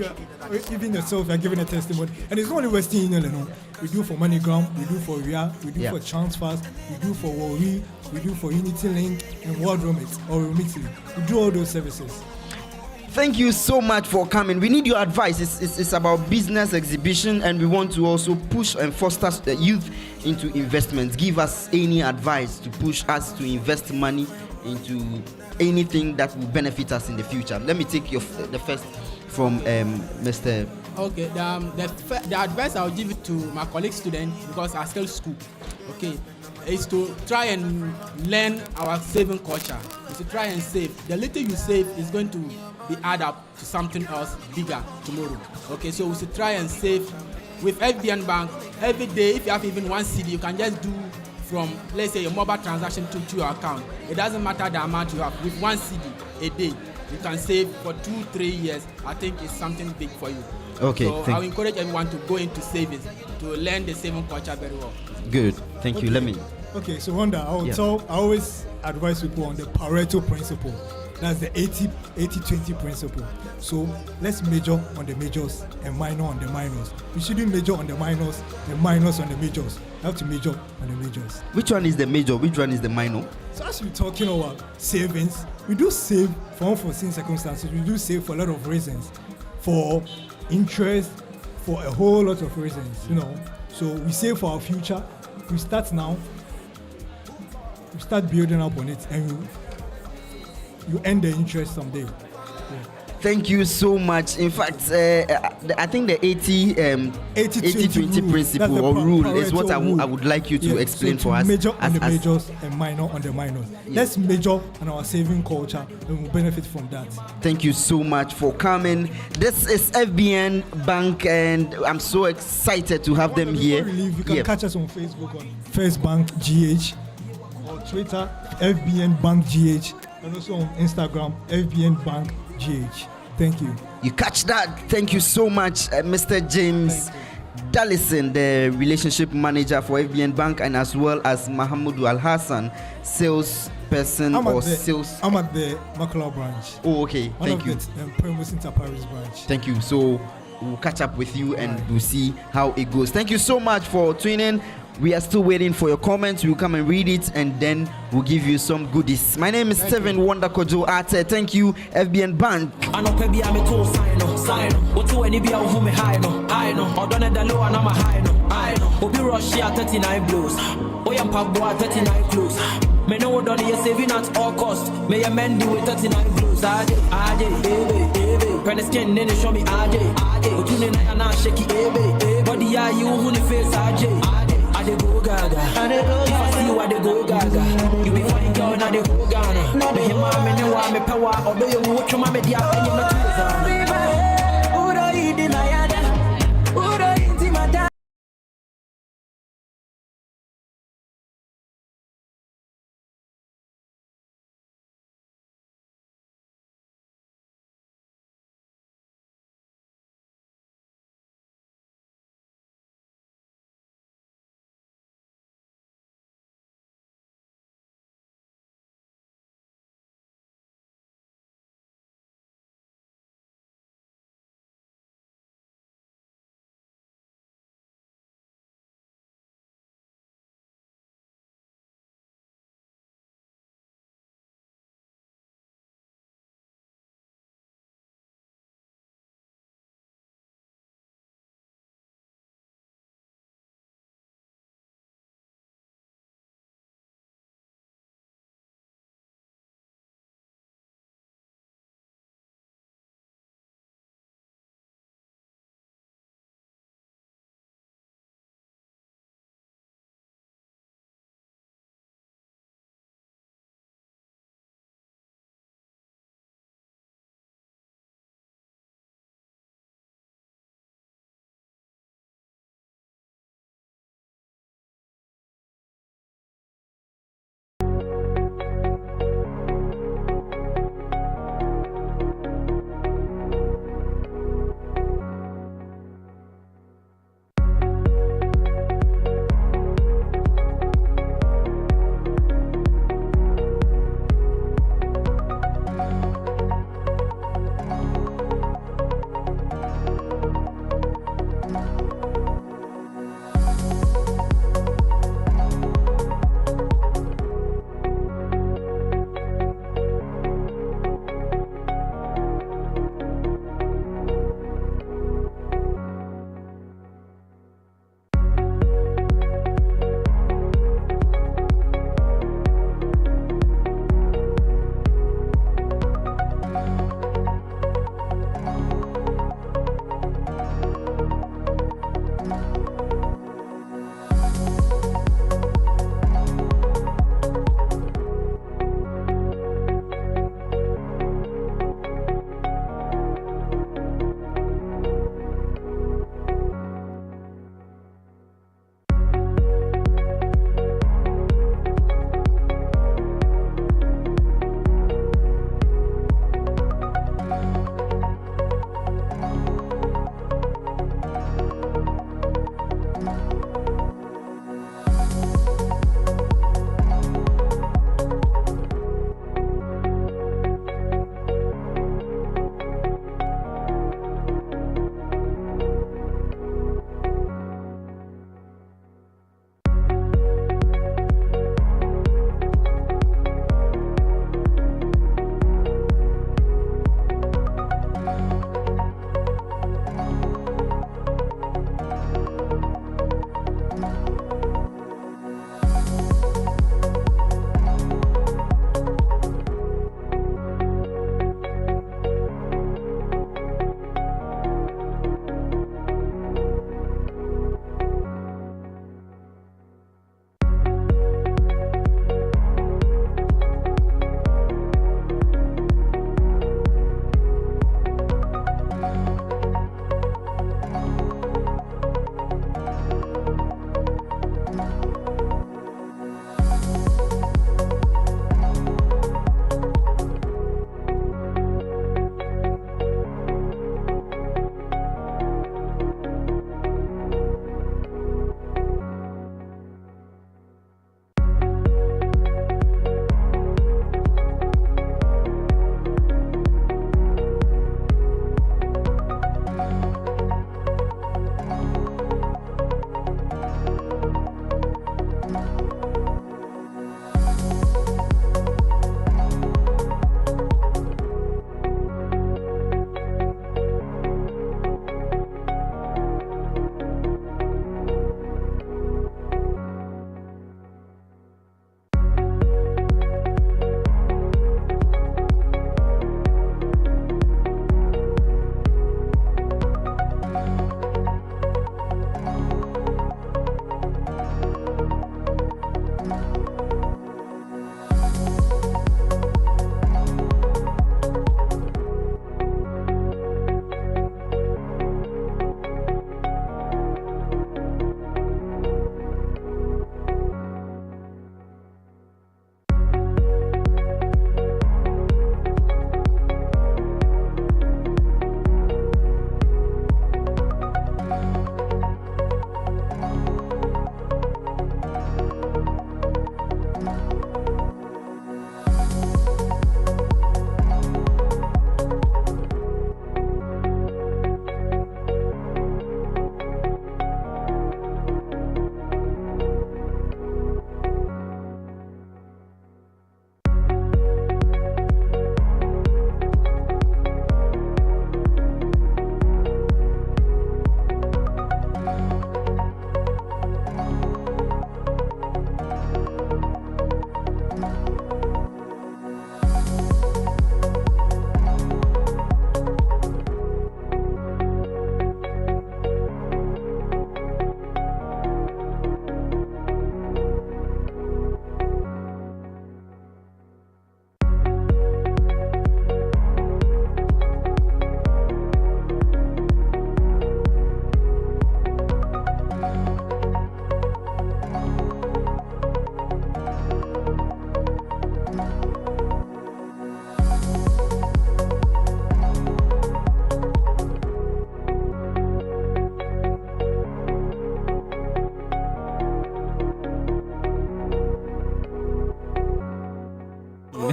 Even yourself, you are giving a testimony, and it's not only Western Union. We do for MoneyGram, we do for Ria, we do for transfers, we do for Wori, we do for Unity Link and World Remit or Remitly. We do all those services. Thank you so much for coming. We need your advice. It's about business exhibition, and we want to also push and foster the youth into investments. Give us any advice to push us to invest money into anything that will benefit us in the future. Let me take the first from Mr. Okay, the advice I'll give it to my colleague student, because I still school, okay, is to try and learn our saving culture. Is to try and save. The little you save is going to be add up to something else bigger tomorrow. Okay, so we should try and save. With FBN Bank, every day, if you have even one CD, you can just do from, let's say, a mobile transaction to your account. It doesn't matter the amount you have. With one CD a day, you can save for 2-3 years. I think it's something big for you. Okay. So I encourage everyone to go into savings, to learn the saving culture very well. Good. Thank you. Let me. Okay, so Wanda, I always advise people on the Pareto principle. That's the 80-20 principle. So let's major on the majors and minor on the minors. We shouldn't major on the minors and minors on the majors. You have to major on the majors. Which one is the major? Which one is the minor? So as we're talking about savings, we do save for unforeseen circumstances. We do save for a lot of reasons. For interest, for a whole lot of reasons, So we save for our future. We start now. We start building up on it, and you end the interest someday. Thank you so much. In fact, I think the 80-20 principle or rule is what I would like you to explain for us. Major on the majors and minor on the minors. Let's major on our saving culture and we'll benefit from that. Thank you so much for coming. This is FBN Bank and I'm so excited to have them here. You can catch us on Facebook on First Bank GH or Twitter FBN Bank GH and also on Instagram FBN Bank GH. Thank you. You catch that? Thank you so much, Mr. James Dallison, the relationship manager for FBN Bank, and as well as Mahamudu Al Hassan, salesperson sales. I'm at the Makala branch. Oh, okay. Thank you. The Primus Inter Paris branch. Thank you. So we'll catch up with you and we'll see how it goes. Thank you so much for tuning in. We are still waiting for your comments. We'll come and read it and then we'll give you some goodies. My name is Steven Wonder Kojo Ate. Thank you, FBN Bank. Me know done you saving at all cost. May a man do it 39 blues. Baby. When skin then show me AJ. But you know na shaky baby. Body are you who the face AJ. I dey go gaga. If I see you I dey go gaga. You be fine girl na dey go Ghana. Me him me no wa me power. Obey you what you ma me dia and you not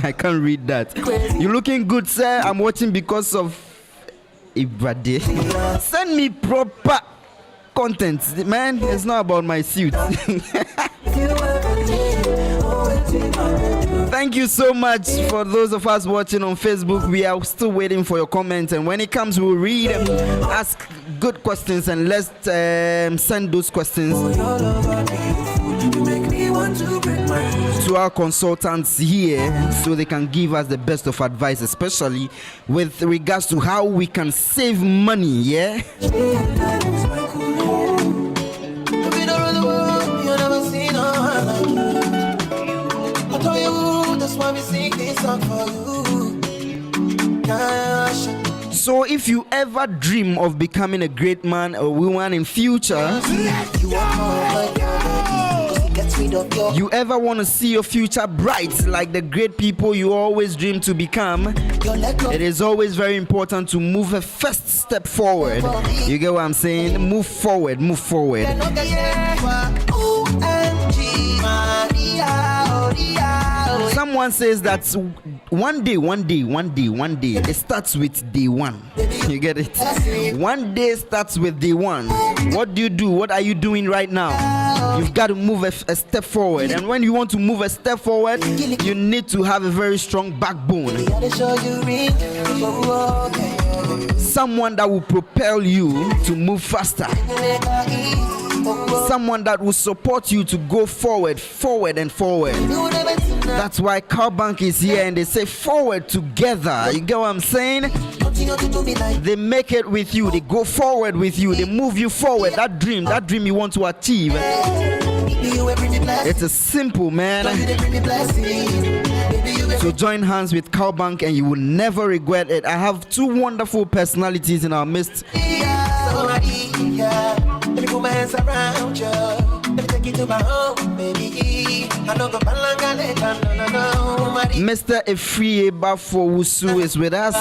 I can't read that. You're looking good, sir. I'm watching because of Ibrade. Send me proper content, man. It's not about my suit. Thank you so much for those of us watching on Facebook. We are still waiting for your comments, and when it comes, we'll read them. Ask good questions, and let's send those questions to our consultants here so they can give us the best of advice, especially with regards to how we can save money. Yeah. So if you ever dream of becoming a great man or woman in future, you ever want to see your future bright like the great people you always dream to become, it is always very important to move a first step forward. You get what I'm saying? Move forward, move forward. Someone says that one day, it starts with day one. You get it? One day starts with day one. What do you do? What are you doing right now? You've got to move a step forward. And when you want to move a step forward, you need to have a very strong backbone. Someone that will propel you to move faster. Someone that will support you to go forward. That's why Cowbank is here, and they say forward together. You get what I'm saying? They make it with you. They go forward with you. They move you forward. That dream you want to achieve. It's a simple, man. So join hands with Cowbank and you will never regret it. I have two wonderful personalities in our midst. Mr. Efrie Bafowusu is with us,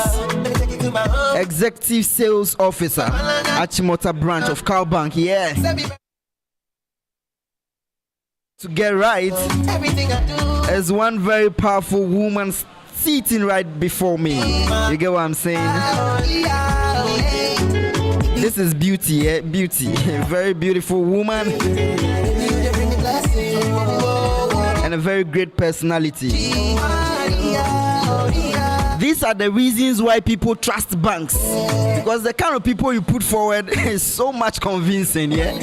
Executive Sales Officer, Achimota branch of Cowbank. Yeah. To get right, as one very powerful woman sitting right before me. You get what I'm saying? This is Beauty, yeah? Beauty. A very beautiful woman. And a very great personality. These are the reasons why people trust banks. Because the kind of people you put forward is so much convincing, yeah?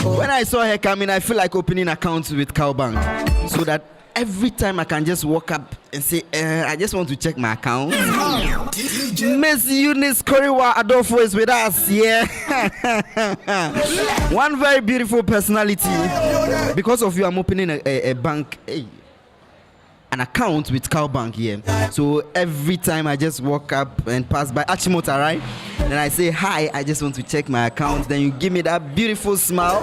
When I saw her coming, I feel like opening accounts with Cowbank. So that every time I can just walk up and say, I just want to check my account. Miss Eunice Koriwa Adolfo is with us, yeah. One very beautiful personality. Because of you, I'm opening a bank, an account with Cowbank here. So every time I just walk up and pass by Achimota, right? Then I say, hi, I just want to check my account. Then you give me that beautiful smile.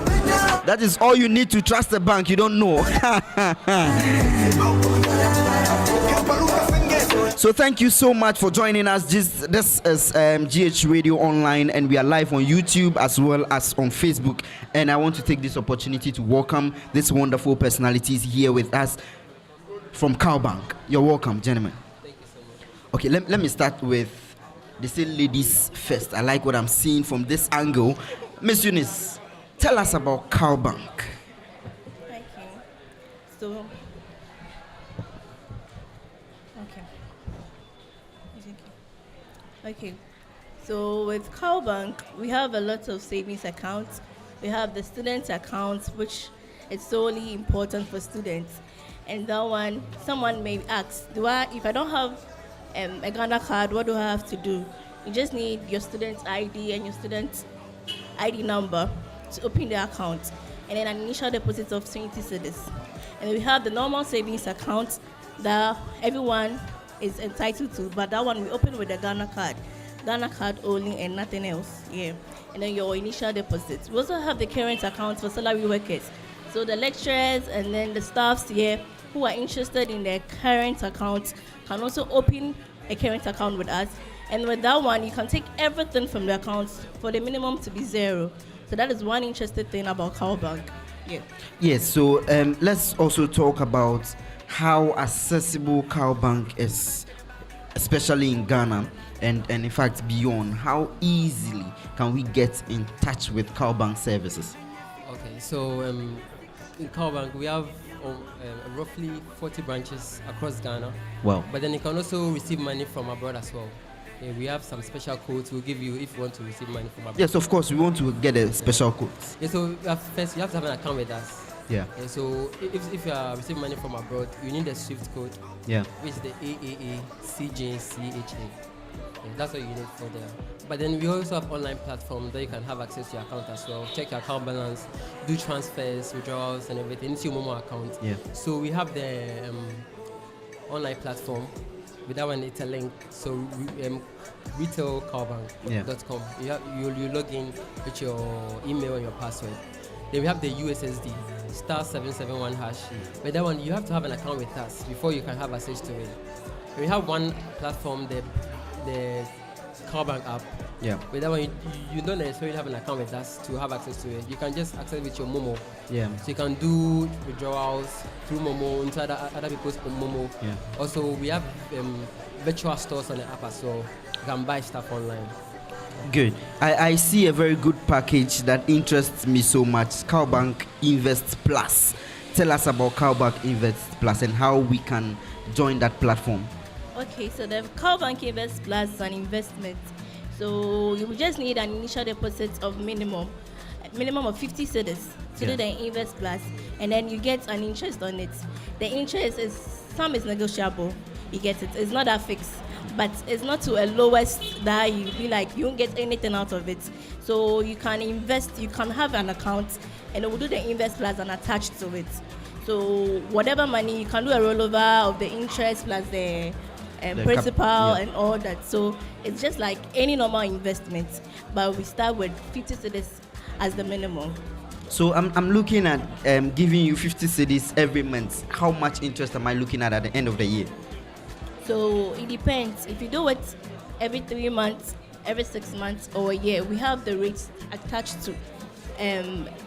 That is all you need to trust the bank. You don't know. So thank you so much for joining us. This is GH Radio Online, and we are live on YouTube as well as on Facebook. And I want to take this opportunity to welcome these wonderful personalities here with us from Cowbank. You're welcome, gentlemen. Thank you so much. Okay, let me start with, they say ladies first. I like what I'm seeing from this angle. Miss Eunice, tell us about Cowbank. Thank you. So, okay. So with Cowbank, we have a lot of savings accounts. We have the student accounts, which is solely important for students. And that one, someone may ask, if I don't have a Ghana card, what do I have to do? You just need your student's ID and your student's ID number to open the account, and then an initial deposit of 20 cedis. And we have the normal savings account that everyone is entitled to, but that one we open with a Ghana card only and nothing else. Yeah. And then your initial deposit. We also have the current account for salary workers. So the lecturers and then the staffs here who are interested in their current account can also open a current account with us. And with that one, you can take everything from the accounts for the minimum to be zero. So that is one interesting thing about Cowbank. Yeah. Yes, so let's also talk about how accessible CowBank is, especially in Ghana and in fact beyond. How easily can we get in touch with CowBank services? Okay, so in CowBank we have roughly 40 branches across Ghana. Wow. But then you can also receive money from abroad as well. We have some special codes we'll give you if you want to receive money from abroad. Yes, of course, we want to get a special code. Yeah, so first you have to have an account with us. Yeah. So if you are receiving money from abroad, you need a SWIFT code. Yeah. Which is the AAACJCHA. That's what you need for there. But then we also have online platform that you can have access to your account as well. Check your account balance, do transfers, withdrawals, and everything into your Momo account. Yeah. So we have the online platform. With that one, it's a link. So retailcowbank.com. You log in with your email and your password. Then we have the USSD *771#. With that one, you have to have an account with us before you can have access to it. We have one platform, the CowBank app. Yeah. With that one, you don't necessarily have an account with us to have access to it. You can just access with your Momo. Yeah. So you can do withdrawals through Momo, into other people's Momo. Yeah. Also, we have virtual stores on the app as well. You can buy stuff online. Good. I see a very good package that interests me so much. CowBank Invest Plus. Tell us about CowBank Invest Plus and how we can join that platform. Okay, so the CowBank Invest Plus is an investment. So you will just need an initial deposit of minimum of 50 cedis to do the Invest Plus, and then you get an interest on it. The interest is negotiable. You get it. It's not that fixed, but it's not to a lowest that you be like you won't get anything out of it. So you can invest. You can have an account, and it will do the Invest Plus and attached to it. So whatever money you can do a rollover of the interest plus the principal and all that. So it's just like any normal investment, but we start with 50 cedis as the minimum. So I'm looking at giving you 50 cedis every month. How much interest am I looking at the end of the year? So it depends. If you do it every 3 months, every 6 months, or a year, we have the rates attached to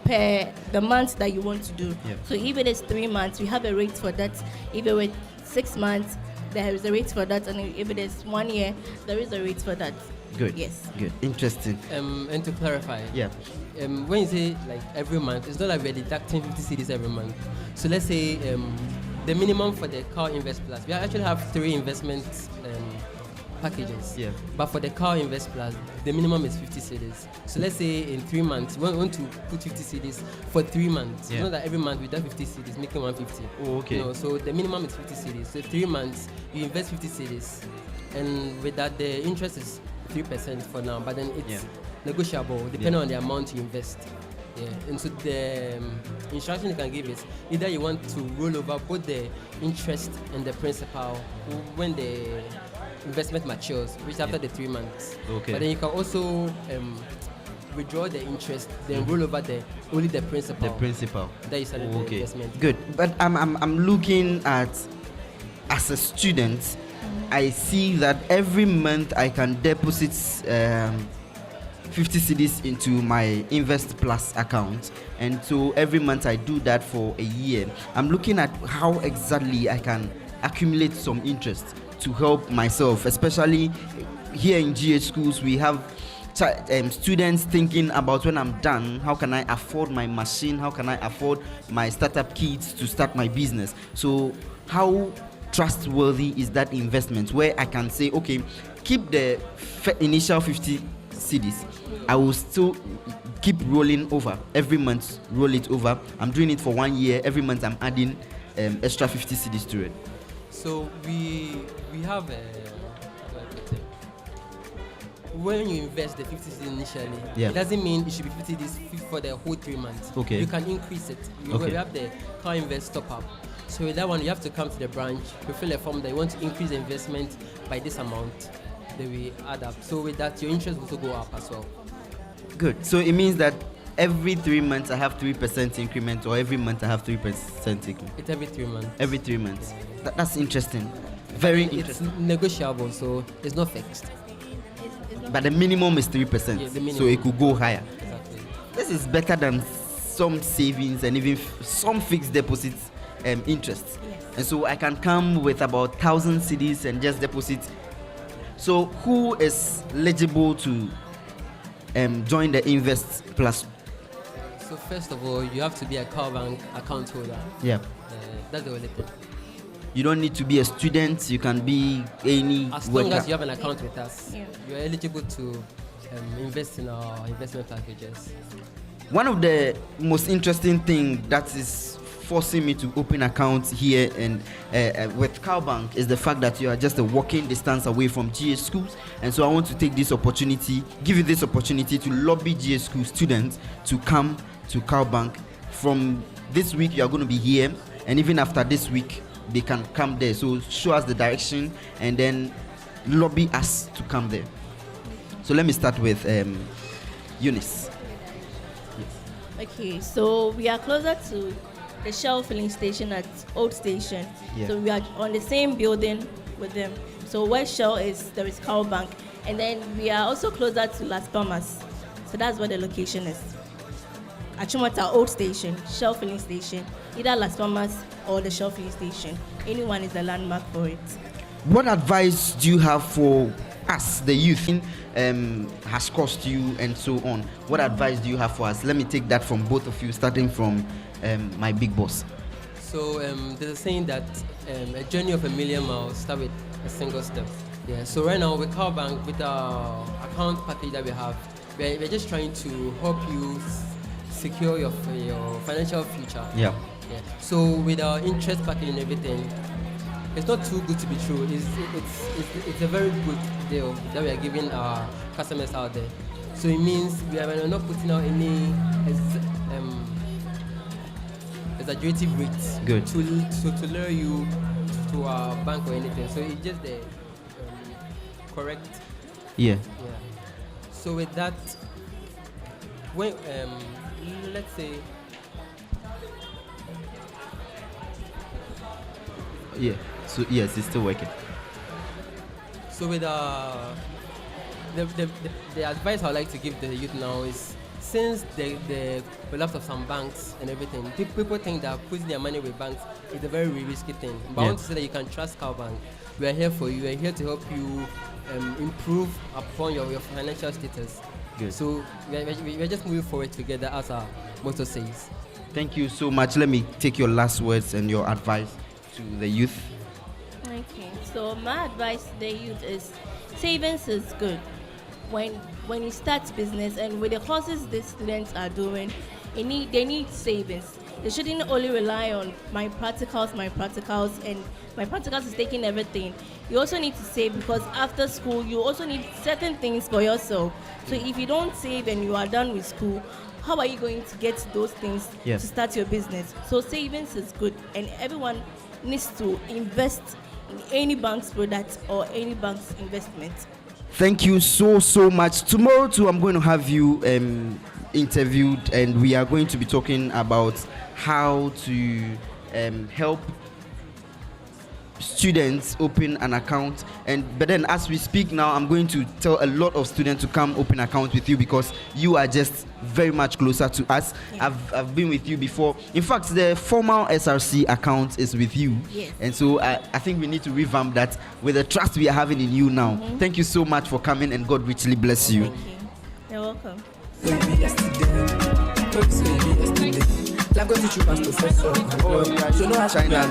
per the month that you want to do. Yeah. So if it is 3 months, we have a rate for that. If it is 6 months, there is a rate for that, and if it is 1 year, there is a rate for that. Good. Yes. Good. Interesting. And to clarify, when you say like every month, it's not like we're deducting 50 cedis every month. So let's say the minimum for the Cow Invest Plus, we actually have 3 investment packages. Yeah. But for the Cow Invest Plus, the minimum is 50 cedis. So let's say in 3 months, we want to put 50 cedis for 3 months. Yeah. It's not that every month we do 50 cedis, making 150. Oh, okay. No, so the minimum is 50 cedis. So 3 months, you invest 50 cedis. And with that, the interest is 3% for now, but then it's negotiable depending on the amount you invest. Yeah, and so the instruction you can give is either you want to roll over both the interest and the principal when the investment matures, which is after the 3 months. Okay. But then you can also withdraw the interest, then roll over only the principal. The principal. That you started the investment. Good. But I'm looking at, as a student, I see that every month I can deposit 50 cedis into my Invest Plus account, and so every month I do that for a year. I'm looking at how exactly I can accumulate some interest to help myself, especially here in GH schools. We have students thinking about, when I'm done, how can I afford my machine, how can I afford my startup kits to start my business. So how trustworthy is that investment, where I can say, okay, keep the initial 50 cedis, I will still keep rolling over every month, roll it over. I'm doing it for 1 year. Every month I'm adding extra 50 cedis to it. So we have when you invest the 50 cedis initially, it doesn't mean it should be 50 cedis for the whole 3 months. Okay. You can increase it. We have the Cow Invest top up. So with that one, you have to come to the branch, you fill a form that you want to increase the investment by this amount. Then we add up. So with that, your interest will also go up as well. Good. So it means that every 3 months I have 3% increment, or every month I have 3% increment? It's every 3 months. Every 3 months. That's interesting. Very interesting. It's negotiable, so it's not fixed. But the minimum is 3%. Yeah, the minimum. So it could go higher. Exactly. This is better than some savings and even some fixed deposits interest. Yes. and so I can come with about 1,000 cedis and just deposit. So who is eligible to join the Invest Plus? So first of all, you have to be a CowBank account holder. Yeah. That's the only thing. You don't need to be a student. You can be any As long worker. as you have an account with us, you are eligible to invest in our investment packages. One of the most interesting thing that is forcing me to open accounts here and with CowBank is the fact that you are just a walking distance away from GH schools, and so I want to take this opportunity, give you this opportunity to lobby GH school students to come to CowBank. From this week, you are going to be here, and even after this week, they can come there. So show us the direction and then lobby us to come there. So let me start with Eunice. Okay, so we are closer to the Shell filling station at Old Station. Yeah. So we are on the same building with them. So where Shell is, there is CowBank. And then we are also closer to Las Palmas. So that's where the location is. Achimota Old Station, Shell filling station, either Las Palmas or the Shell filling station. Anyone is a landmark for it. What advice do you have for us, the youth, has cost you and so on? What advice do you have for us? Let me take that from both of you, starting from my big boss. So there's a saying that a journey of 1,000,000 miles start with a single step. Yeah. So right now with CowBank, with our account package that we have, we're just trying to help you secure your financial future. Yeah. Yeah. So with our interest package and everything, it's not too good to be true. It's a very good deal that we are giving our customers out there. So it means we are not putting out any exaggerated rates. Good. To lure you to our bank or anything. So it's just the correct. Yeah. So with that, when let's say. Yeah. So yes, it's still working. So with the advice I would like to give the youth now is, since the collapse of some banks and everything, people think that putting their money with banks is a very risky thing. But I want to say that you can trust CowBank. We are here for you. We are here to help you improve upon your financial status. Good. So we are just moving forward together, as our motto says. Thank you so much. Let me take your last words and your advice to the youth. Okay, so my advice to the youth is savings is good. When you start business and with the courses the students are doing, they need savings. They shouldn't only rely on my practicals, and my practicals is taking everything. You also need to save, because after school you also need certain things for yourself. So if you don't save and you are done with school, how are you going to get those things to start your business? So savings is good, and everyone needs to invest in any bank's product or any bank's investment. Thank you so much. Tomorrow too, I'm going to have you interviewed, and we are going to be talking about how to help students open an account. But then as we speak now, I'm going to tell a lot of students to come open account with you, because you are just very much closer to us. I've been with you before. In fact, the formal SRC account is with you. Yes. And so I think we need to revamp that with the trust we are having in you now. Thank you so much for coming, and God richly bless you. Thank you. You're welcome. China.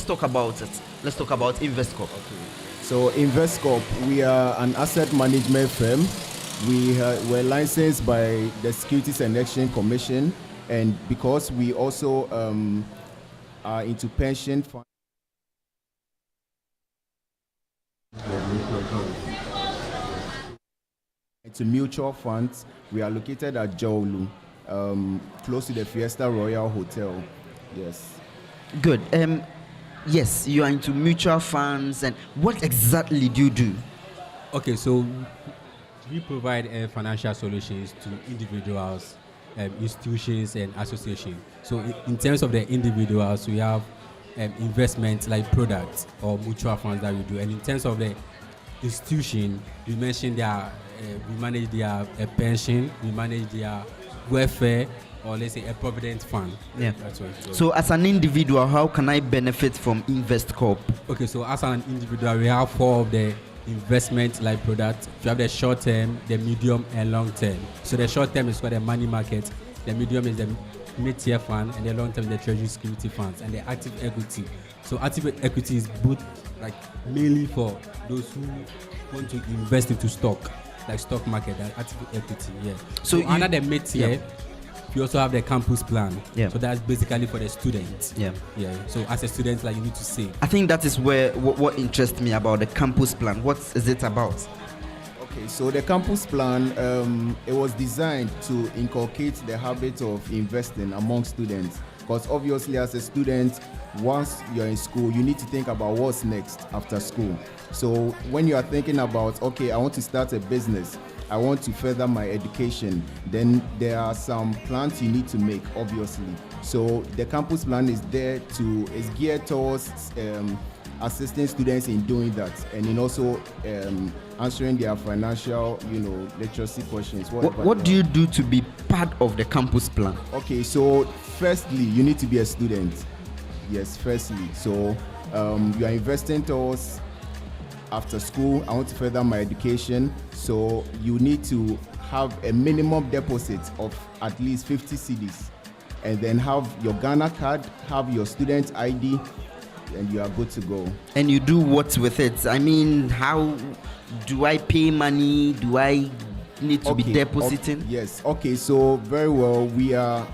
let's talk about it. Let's talk about InvestCorp. So InvestCorp, we are an asset management firm. We're licensed by the Securities and Exchange Commission, and because we also are into pension fund. To mutual funds, we are located at Jowlu, close to the Fiesta Royal Hotel. Yes. Good. Yes, you are into mutual funds, and what exactly do you do? Okay, so we provide financial solutions to individuals, institutions, and associations. So in terms of the individuals, we have investments like products or mutual funds that we do, and in terms of the institution, we mentioned we manage their pension, we manage their welfare, or let's say a provident fund. Yeah. That's right. So as an individual, how can I benefit from InvestCorp? Okay, so as an individual, we have 4 of the investment like products. We have the short term, the medium, and long term. So the short term is called the money market, the medium is the mid-tier fund, and the long term is the treasury security funds, and the active equity. So active equity is both like mainly for those who want to invest into stock, like stock market, and active equity. Yeah. So under the mid-tier, we also have the campus plan. Yeah. So that's basically for the students. Yeah. Yeah. So as a student, like you need to save. I think that is where what interests me about the campus plan. What is it about? Okay, so the campus plan, it was designed to inculcate the habit of investing among students. Because obviously, as a student, once you're in school, you need to think about what's next after school. So when you are thinking about, okay, I want to start a business, I want to further my education, then there are some plans you need to make, obviously. So the campus plan is geared towards assisting students in doing that, and in also answering their financial, literacy questions. What do you do to be part of the campus plan? Okay, so firstly, you need to be a student. Yes, firstly. So you are investing towards after school. I want to further my education. So you need to have a minimum deposit of at least 50 cedis, and then have your Ghana card, have your student ID, and you are good to go. And you do what with it? I mean, how do I pay money? Do I need to be depositing? Yes. Okay. So very well. We are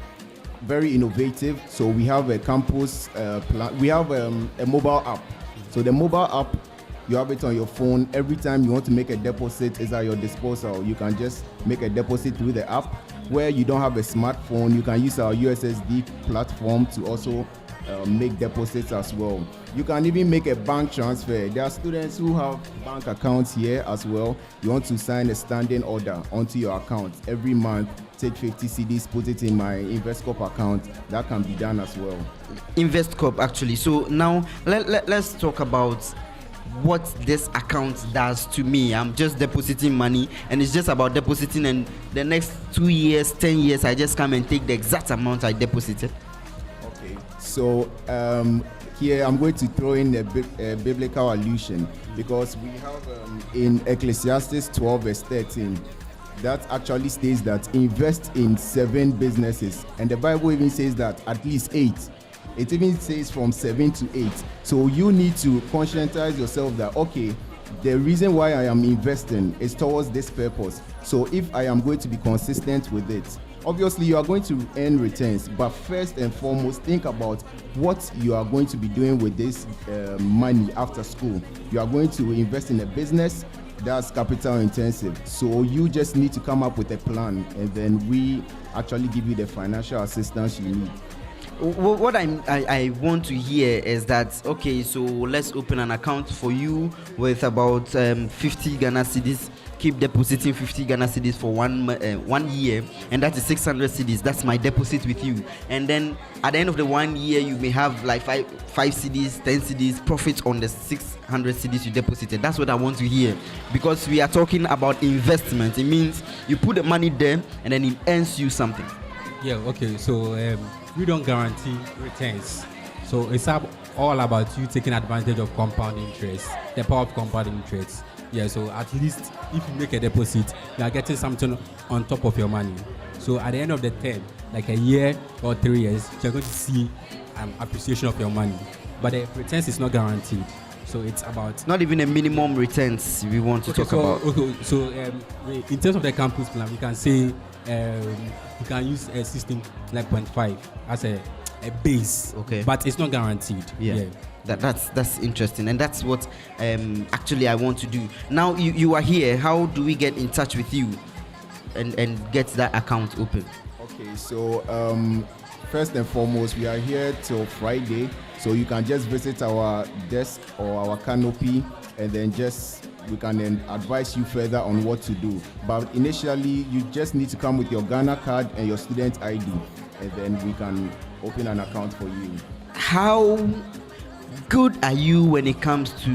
very innovative. So we have a campus plan. We have a mobile app. So the mobile app, you have it on your phone. Every time you want to make a deposit, it's at your disposal. You can just make a deposit through the app. Where you don't have a smartphone, you can use our USSD platform to also make deposits as well. You can even make a bank transfer. There are students who have bank accounts here as well. You want to sign a standing order onto your account every month, take 50 cedis, put it in my InvestCorp account. That can be done as well. InvestCorp, actually. So now let's talk about what this account does to me. I'm just depositing money, and it's just about depositing, and the next 2 years, 10 years, I just come and take the exact amount I deposited. Okay, so here I'm going to throw in a biblical allusion, because we have in Ecclesiastes 12 verse 13 that actually states that invest in 7 businesses, and the Bible even says that at least 8. It even says from 7 to 8. So you need to conscientize yourself that, okay, the reason why I am investing is towards this purpose. So if I am going to be consistent with it, obviously you are going to earn returns, but first and foremost, think about what you are going to be doing with this money after school. You are going to invest in a business that's capital intensive. So you just need to come up with a plan, and then we actually give you the financial assistance you need. What I want to hear is that, okay, so let's open an account for you with about 50 Ghana cedis. Keep depositing 50 Ghana cedis for 1 year, and that is 600 cedis. That's my deposit with you. And then at the end of the 1 year, you may have like 5 cedis, 10 cedis profit on the 600 cedis you deposited. That's what I want to hear, because we are talking about investment. It means you put the money there, and then it earns you something. Yeah. Okay. So we don't guarantee returns. So it's all about you taking advantage of compound interest, the power of compound interest. Yeah, so at least if you make a deposit, you are getting something on top of your money. So at the end of the term, like a year or 3 years, you're going to see appreciation of your money. But the returns is not guaranteed. So it's about not even a minimum returns we want to talk about. So in terms of the campus plan, we can say we can use a system like 0.5 as a base. Okay. But it's not guaranteed. Yeah. That's interesting, and that's what actually I want to do. Now you are here. How do we get in touch with you and get that account open? Okay, so first and foremost, we are here till Friday, so you can just visit our desk or our canopy, and then we can then advise you further on what to do. But initially, you just need to come with your Ghana card and your student ID, and then we can open an account for you. How good are you when it comes to